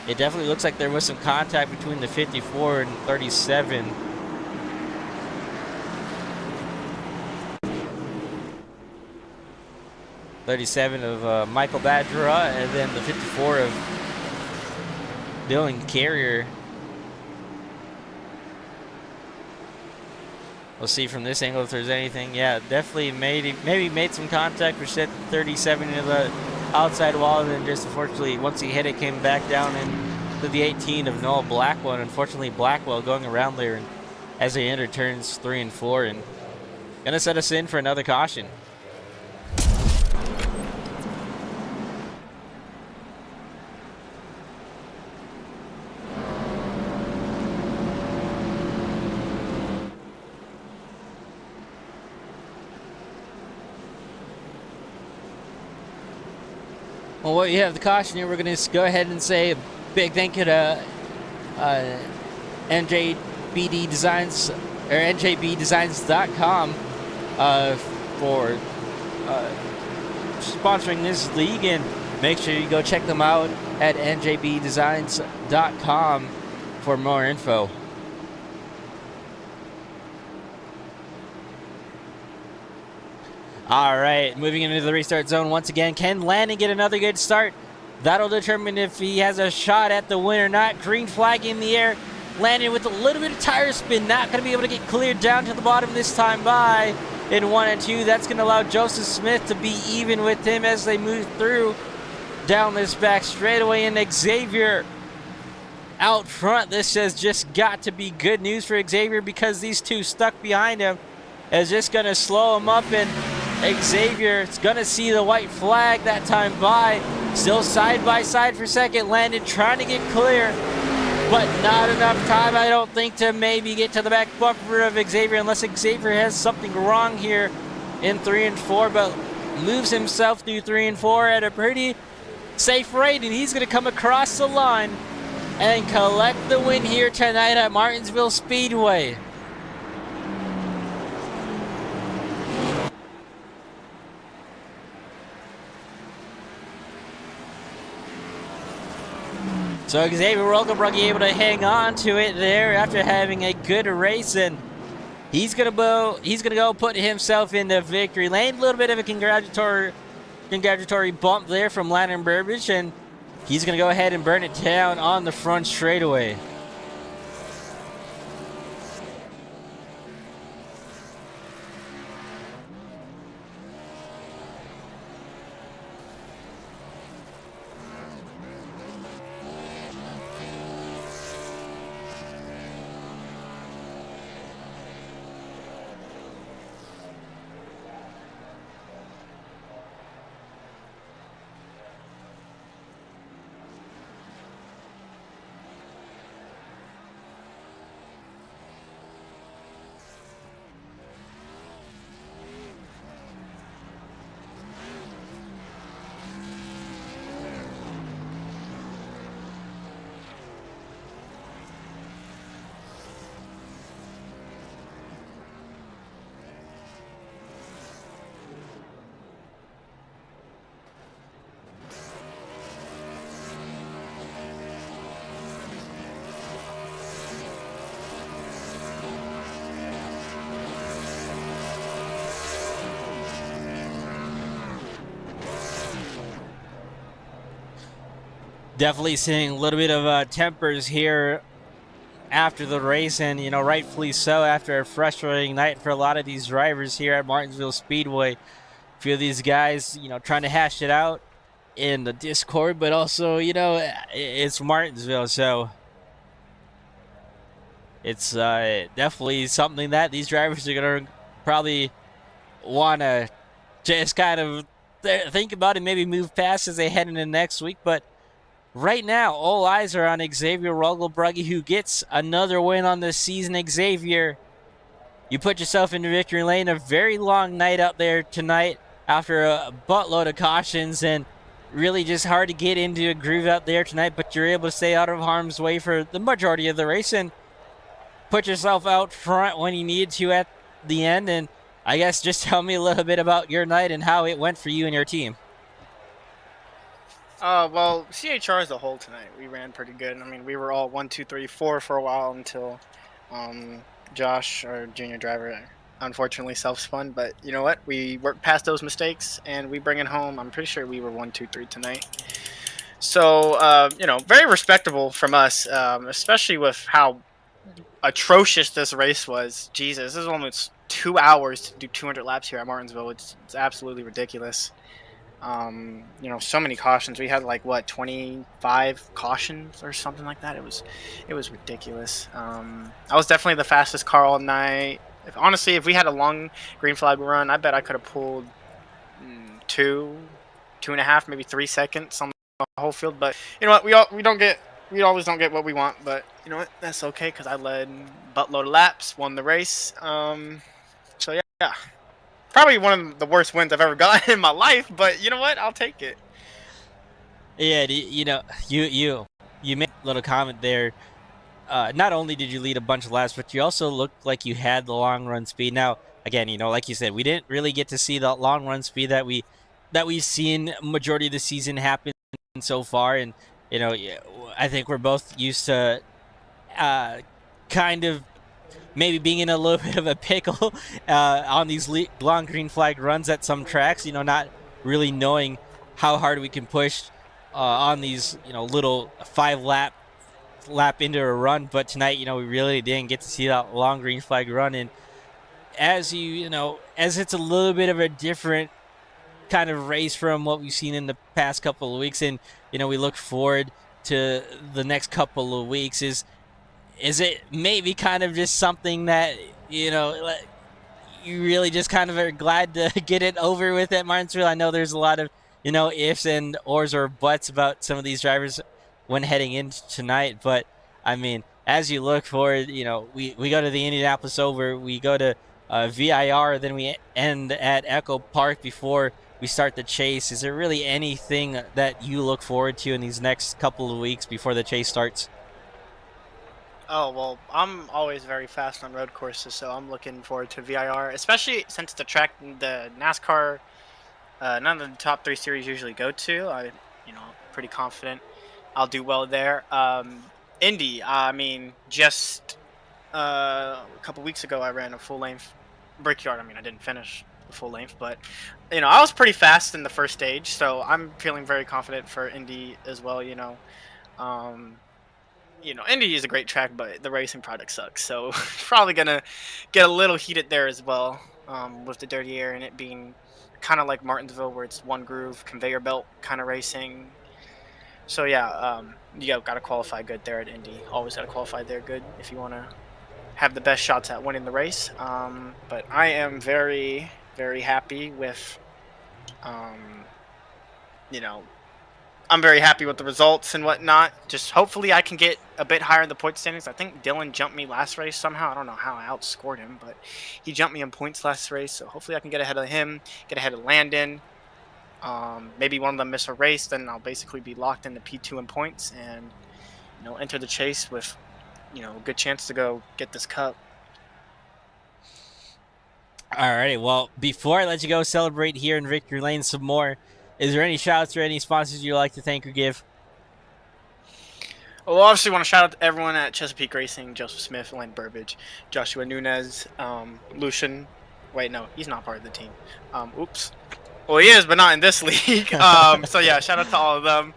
It definitely looks like there was some contact between the 54 and 37. .37 of Michael Badgera, and then the 54 of Dylan Carrier. We'll see from this angle if there's anything. Yeah, definitely maybe made some contact, which set 37 into the outside wall, and then just unfortunately, once he hit it, came back down into the 18 of Noah Blackwell. And unfortunately, Blackwell going around there and as they enter turns 3 and 4, and gonna set us in for another caution. Well, we have the caution here. We're going to go ahead and say a big thank you to NJBD Designs or NJBDesigns.com for sponsoring this league, and make sure you go check them out at NJBDesigns.com for more info. All right, moving into the restart zone once again. Can Landon get another good start? That'll determine if he has a shot at the win or not. Green flag in the air. Landon with a little bit of tire spin, not going to be able to get cleared down to the bottom this time by in 1 and 2. That's going to allow Joseph Smith to be even with him as they move through down this back straightaway. And Xavier out front. This has just got to be good news for Xavier, because these two stuck behind him is just going to slow him up, and Xavier is going to see the white flag that time by. Still side by side for second. Landon trying to get clear, but not enough time, I don't think, to maybe get to the back bumper of Xavier, unless Xavier has something wrong here in 3 and 4, but moves himself through 3 and 4 at a pretty safe rate, and he's going to come across the line and collect the win here tonight at Martinsville Speedway. So Xavier Rogelbrugge able to hang on to it there after having a good race, and he's gonna go put himself into victory lane. A little bit of a congratulatory bump there from Landon Burbage, and he's gonna go ahead and burn it down on the front straightaway. Definitely seeing a little bit of tempers here after the race, and rightfully so, after a frustrating night for a lot of these drivers here at Martinsville Speedway. A few of these guys trying to hash it out in the Discord, but also it's Martinsville, so it's definitely something that these drivers are gonna probably want to just kind of think about and maybe move past as they head into next week. But right now, all eyes are on Xavier Rogelbrugge, who gets another win on the season. Xavier, you put yourself into victory lane. A very long night out there tonight after a buttload of cautions, and really just hard to get into a groove out there tonight, but you're able to stay out of harm's way for the majority of the race and put yourself out front when you need to at the end. And I guess just tell me a little bit about your night and how it went for you and your team. Well, CHR as a whole tonight, we ran pretty good. I mean, we were all 1, 2, 3, 4 for a while until Josh, our junior driver, unfortunately self-spun. But you know what? We worked past those mistakes and we bring it home. I'm pretty sure we were 1, 2, 3 tonight. So, very respectable from us, especially with how atrocious this race was. Jesus, this is almost 2 hours to do 200 laps here at Martinsville. It's absolutely ridiculous. So many cautions. We had 25 cautions or something like that. It was ridiculous. I was definitely the fastest car all night. Honestly, if we had a long green flag run, I bet I could have pulled 2.5, maybe 3 seconds on the whole field. But you know what? We always don't get what we want. But you know what? That's okay, because I led buttload of laps, won the race. So yeah. Probably one of the worst wins I've ever gotten in my life, but you know what? I'll take it. Yeah, you made a little comment there. Not only did you lead a bunch of laps, but you also looked like you had the long run speed. Now, again, like you said, we didn't really get to see the long run speed that we've seen majority of the season happen so far, and yeah, I think we're both used to kind of maybe being in a little bit of a pickle on these long green flag runs at some tracks. Not really knowing how hard we can push on these little 5 lap into a run, but tonight, we really didn't get to see that long green flag run. And as as it's a little bit of a different kind of race from what we've seen in the past couple of weeks, and we look forward to the next couple of weeks. Is it maybe kind of just something that you really just kind of are glad to get it over with at Martinsville? I know there's a lot of ifs and ors or buts about some of these drivers when heading into tonight, but I mean, as you look forward, we go to the Indianapolis Oval, we go to VIR, then we end at Echo Park before we start the chase. Is there really anything that you look forward to in these next couple of weeks before the chase starts? Oh, well, I'm always very fast on road courses, so I'm looking forward to VIR, especially since the track the NASCAR, none of the top 3 series usually go to. Pretty confident I'll do well there. Indy, I mean, just a couple weeks ago, I ran a full-length Brickyard. I mean, I didn't finish the full length, but I was pretty fast in the first stage, so I'm feeling very confident for Indy as well. Indy is a great track, but the racing product sucks, so probably gonna get a little heated there as well, with the dirty air and it being kind of like Martinsville, where it's one groove conveyor belt kind of racing. So yeah, you got to qualify good there at Indy. Always got to qualify there good if you want to have the best shots at winning the race. But I am very, very happy with, I'm very happy with the results and whatnot. Just hopefully I can get a bit higher in the point standings. I think Dylan jumped me last race somehow. I don't know how I outscored him, but he jumped me in points last race. So hopefully I can get ahead of him, get ahead of Landon. Maybe one of them miss a race, then I'll basically be locked into P2 in points and enter the chase with a good chance to go get this cup. Alrighty, well, before I let you go celebrate here in Victory Lane some more, is there any shout outs or any sponsors you'd like to thank or give? Well, obviously want to shout out to everyone at Chesapeake Racing: Joseph Smith, Elaine Burbage, Joshua Nunez, Lucian. Wait, no, he's not part of the team. Oops. Well, he is, but not in this league. So yeah, shout out to all of them.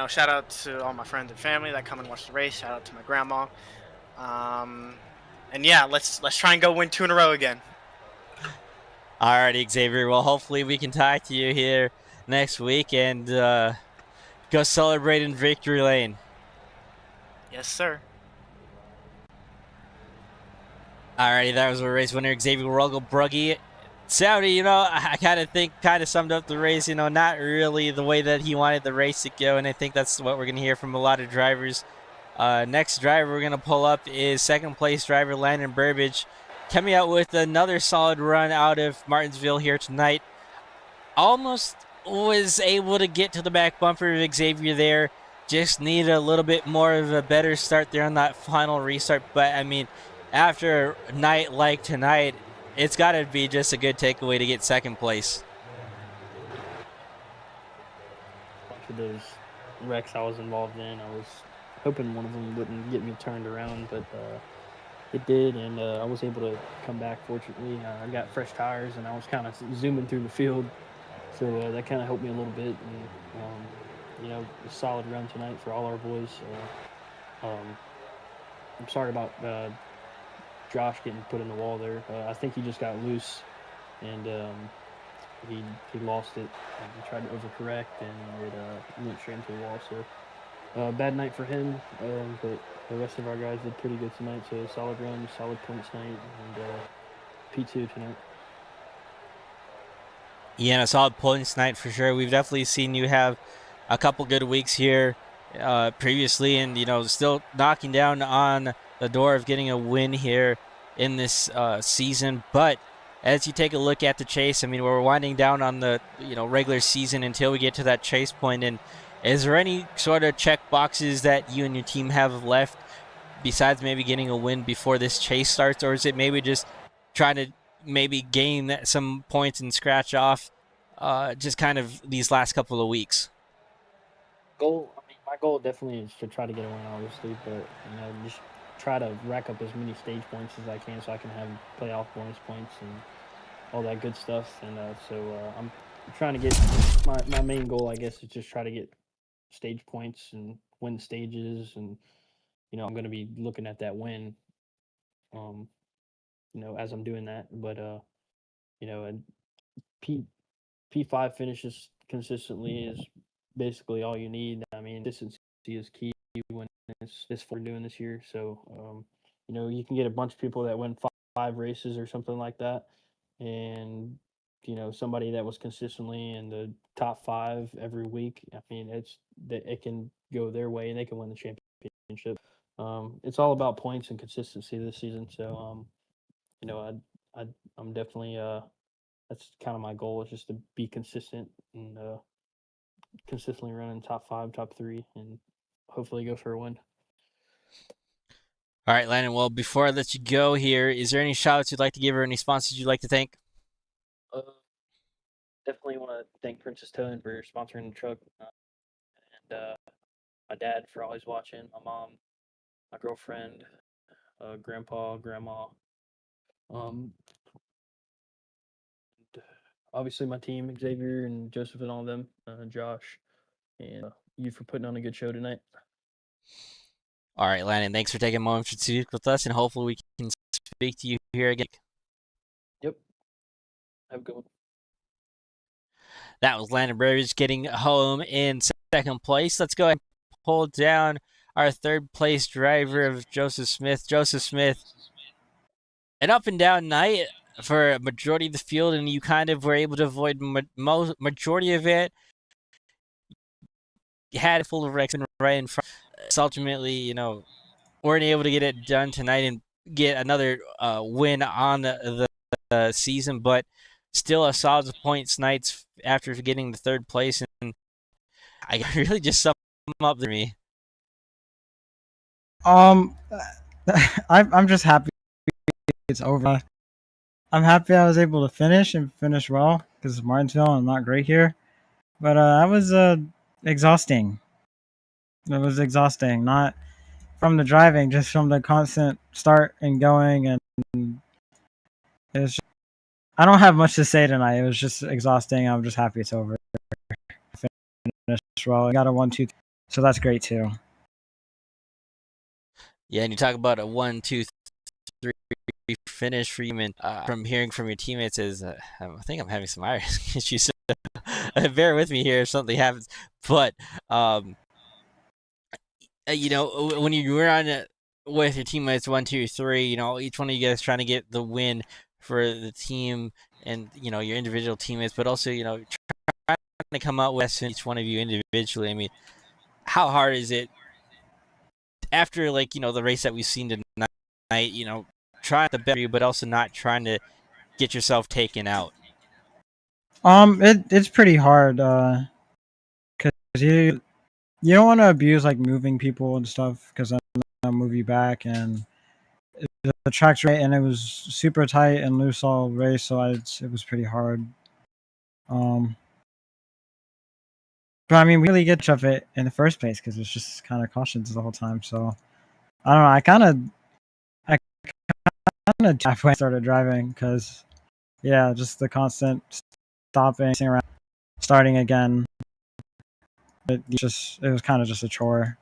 Shout out to all my friends and family that come and watch the race. Shout out to my grandma. And yeah, let's try and go win 2 in a row again. Alrighty, Xavier. Well, hopefully we can talk to you here next week and go celebrate in Victory Lane. Yes, sir. Alrighty, that was our race winner, Xavier Bruggy. Saudi, I kind of summed up the race, not really the way that he wanted the race to go, and I think that's what we're going to hear from a lot of drivers. Next driver we're going to pull up is second place driver Landon Burbage, coming out with another solid run out of Martinsville here tonight. Almost was able to get to the back bumper of Xavier there. Just needed a little bit more of a better start there on that final restart. But, I mean, after a night like tonight, it's got to be just a good takeaway to get second place. Of those wrecks I was involved in, I was hoping one of them wouldn't get me turned around, but it did, and I was able to come back. Fortunately, I got fresh tires, and I was kind of zooming through the field, so that kind of helped me a little bit. And a solid run tonight for all our boys. I'm sorry about Josh getting put in the wall there. I think he just got loose, and he lost it. He tried to overcorrect, and it went straight into the wall. So bad night for him, but the rest of our guys did pretty good tonight. So solid run, solid points night, and P2 tonight. Yeah, and a solid points night for sure. We've definitely seen you have a couple good weeks here previously, and still knocking down on the door of getting a win here in this season. But as you take a look at the chase, I mean, we're winding down on the regular season until we get to that chase point. And is there any sort of check boxes that you and your team have left besides maybe getting a win before this chase starts, or is it maybe just trying to maybe gain some points and scratch off just kind of these last couple of weeks? My goal definitely is to try to get a win, obviously, but just try to rack up as many stage points as I can, so I can have playoff bonus points and all that good stuff. And I'm trying to get my main goal, I guess, is just try to get stage points and win stages, and I'm going to be looking at that win, as I'm doing that. But and P5 finishes consistently is basically all you need. I mean, consistency is key when it's for doing this year. So, you can get a bunch of people that win five races or something like that, and somebody that was consistently in the top 5 every week. I mean, it can go their way and they can win the championship. It's all about points and consistency this season. So, I'm definitely that's kind of my goal, is just to be consistent and consistently running top 5, top 3, and hopefully go for a win. All right, Landon. Well, before I let you go here, is there any shout outs you'd like to give or any sponsors you'd like to thank? Definitely want to thank Princess Tone for sponsoring the truck, and my dad for always watching, my mom, my girlfriend, grandpa, grandma, obviously my team, Xavier and Joseph and all of them, Josh, and you for putting on a good show tonight. All right, Landon, thanks for taking a moment to speak with us, and hopefully we can speak to you here again. Yep. Have a good one. That was Landon Burbridge getting home in second place. Let's go ahead and pull down our third place driver of Joseph Smith. Joseph Smith, an up and down night for a majority of the field, and you kind of were able to avoid majority of it. You had it full of wrecks and right in front. So ultimately, weren't able to get it done tonight and get another win on the season, but still a solid points nights after getting the third place, and I really just sum up for me. I'm just happy it's over. I'm happy I was able to finish well, because it's Martinsville and I'm not great here. But that was exhausting. It was exhausting, not from the driving, just from the constant start and going, and it was. I don't have much to say tonight. It was just exhausting. I'm just happy it's over. Finished well. I got a 1-2, so that's great too. Yeah, and you talk about a 1-2-3 finish for you, and from hearing from your teammates is I think I'm having some iRacing issues. Bear with me here if something happens. But when you were on it with your teammates 1, 2, 3, each one of you guys trying to get the win for the team and your individual teammates, but also trying to come out with each one of you individually. I mean, how hard is it after the race that we've seen tonight? Trying the better you, but also not trying to get yourself taken out. It's pretty hard, cause you don't want to abuse moving people and stuff, because then they'll move you back, and the track's right, and it was super tight and loose all race, so it was pretty hard. But I mean, we really get much of it in the first place, because it's just kind of cautions the whole time. So I don't know. I kind of halfway started driving, because just the constant stopping around, starting again. It was kind of just a chore.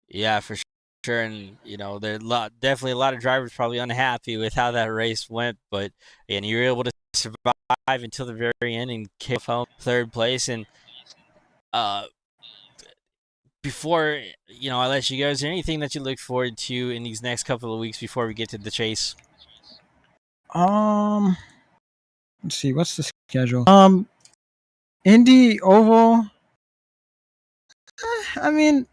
Yeah, for sure. And there definitely a lot of drivers probably unhappy with how that race went, but you were able to survive until the very end and kick home third place. And before I let you go, is there anything that you look forward to in these next couple of weeks before we get to the chase? Let's see, what's the schedule? Indy Oval. I mean,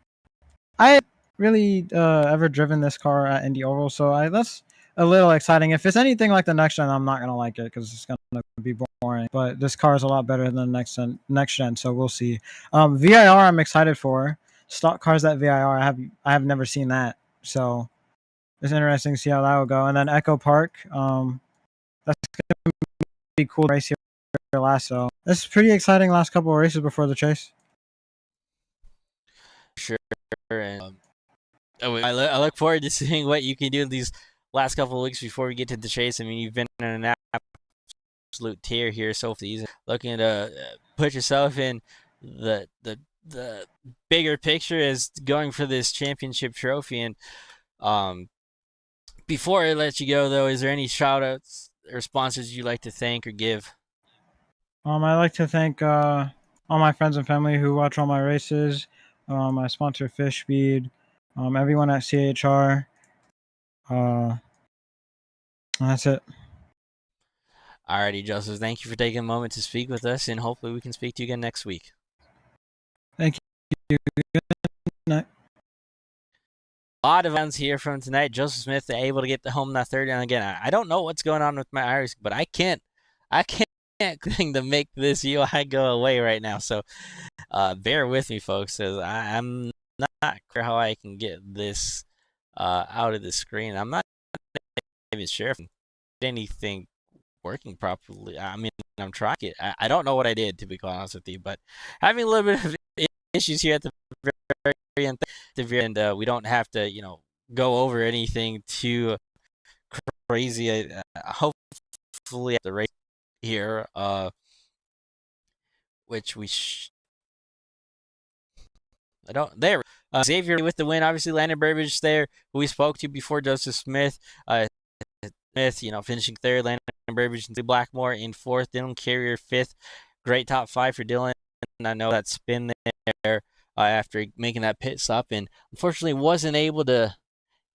I really ever driven this car at Indy Oval, so that's a little exciting. If it's anything like the next gen, I'm not gonna like it because it's gonna be boring. But this car is a lot better than the next gen, so we'll see. VIR, I'm excited for stock cars at VIR. I have never seen that, so it's interesting to see how that will go. And then Echo Park, that's gonna be cool to race here last. So it's pretty exciting last couple of races before the chase. Sure, and I look forward to seeing what you can do in these last couple of weeks before we get to the chase. I mean, you've been in an absolute tier here so far, looking to put yourself in the bigger picture as going for this championship trophy. And before I let you go, though, is there any shout outs or sponsors you'd like to thank or give? I'd like to thank all my friends and family who watch all my races. My sponsor, Fish Speed, everyone at CHR. That's it. Alrighty, Joseph. Thank you for taking a moment to speak with us, and hopefully we can speak to you again next week. Thank you. Good night. A lot of rounds here from tonight. Joseph Smith able to get the home in that third round again. I don't know what's going on with my iRacing, but I can't thing to make this UI go away right now. So bear with me, folks, because I'm not sure how I can get this out of the screen. I'm not even sure if anything working properly. I mean, I'm trying it. I don't know what I did, to be quite honest with you, but having a little bit of issues here at the very end, and we don't have to, go over anything too crazy. Hopefully at the race here, which we I don't there. Xavier with the win. Obviously, Landon Burbage there, who we spoke to before. Joseph Smith, finishing third. Landon Burbage and Blackmore in fourth. Dylan Carrier fifth. Great top five for Dylan. I know that spin there after making that pit stop, and unfortunately wasn't able to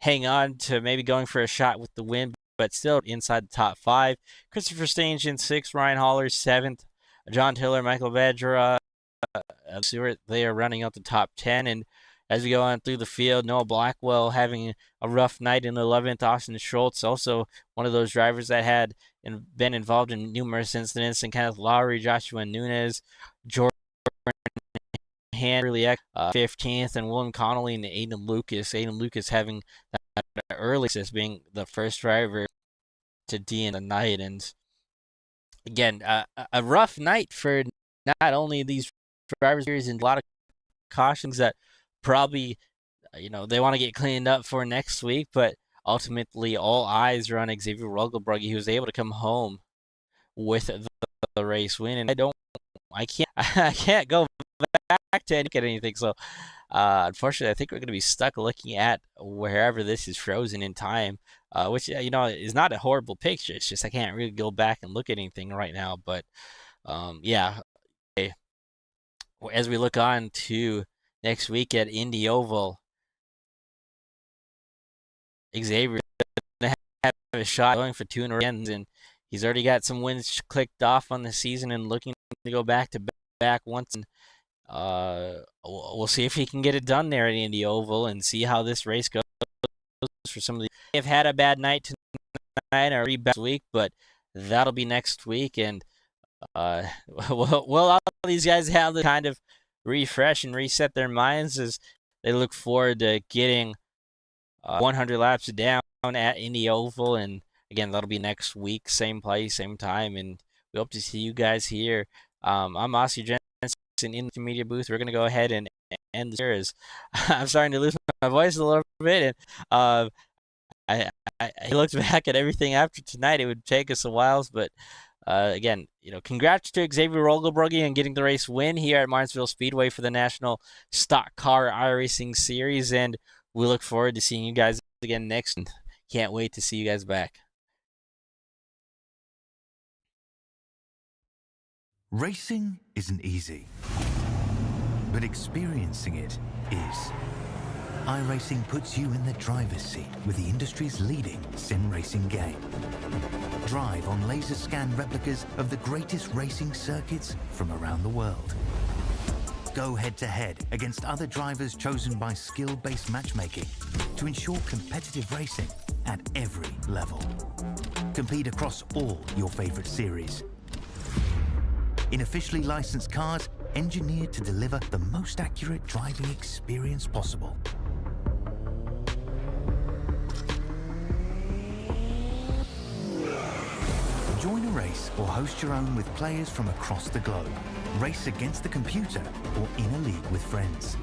hang on to maybe going for a shot with the win, but still inside the top five. Christopher Stange in sixth. Ryan Holler seventh. John Tiller, Michael Vedra, Stewart, they are running out the top 10. And as we go on through the field, Noah Blackwell having a rough night in 11th. Austin Schultz, also one of those drivers that had been involved in numerous incidents. And Kenneth Lowry, Joshua Nunez, Jordan Hanley, 15th, and William Connolly and Aiden Lucas. Aiden Lucas having that early assist, being the first driver to D in the night. And again, a rough night for not only these drivers, and a lot of cautions that probably, they want to get cleaned up for next week, but ultimately all eyes are on Xavier Rogelbrugge, who was able to come home with the race win. And I can't go back to anything. So unfortunately, I think we're going to be stuck looking at wherever this is frozen in time, which, is not a horrible picture. It's just I can't really go back and look at anything right now. But yeah, okay. As we look on to next week at Indy Oval, Xavier going to have a shot going for 2 in a row, and he's already got some wins clicked off on the season and looking to go back to back once. And we'll see if he can get it done there at Indy Oval and see how this race goes for some of the. They've had a bad night tonight or a bad week, but that'll be next week. And will all these guys have to kind of refresh and reset their minds as they look forward to getting 100 laps down at Indy Oval. And again, that'll be next week, same place, same time, and we hope to see you guys here. I'm Oscar Jensen in the media booth. We're going to go ahead and end this here as I'm starting to lose my voice a little bit. And I looked back at everything after tonight. It would take us a while, but again, congrats to Xavier Rogelbrugge on getting the race win here at Martinsville Speedway for the National Stock Car iRacing Series, and we look forward to seeing you guys again next. And can't wait to see you guys back. Racing isn't easy, but experiencing it is. iRacing puts you in the driver's seat with the industry's leading sim racing game. Drive on laser scan replicas of the greatest racing circuits from around the world. Go head to head against other drivers chosen by skill-based matchmaking to ensure competitive racing at every level. Compete across all your favorite series. In officially licensed cars, engineered to deliver the most accurate driving experience possible. Join a race or host your own with players from across the globe. Race against the computer or in a league with friends.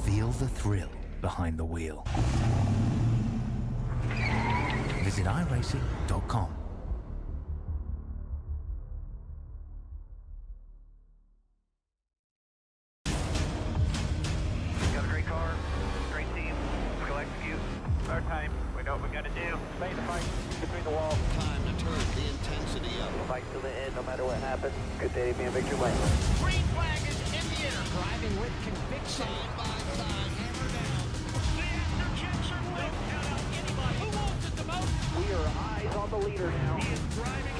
Feel the thrill behind the wheel. Visit iRacing.com. Got a great car, great team. Let's go execute. Our time. We know what we gotta do. Stay in the fight between the walls. Time to turn the intensity up. Fight till the end, no matter what happens. Good day to be in victory lane. Green flag is in the air. Driving with conviction. Side by side, hammer down. The after-checks are lit. Don't count out anybody. Who wants it the most? We are eyes on the leader now. He is driving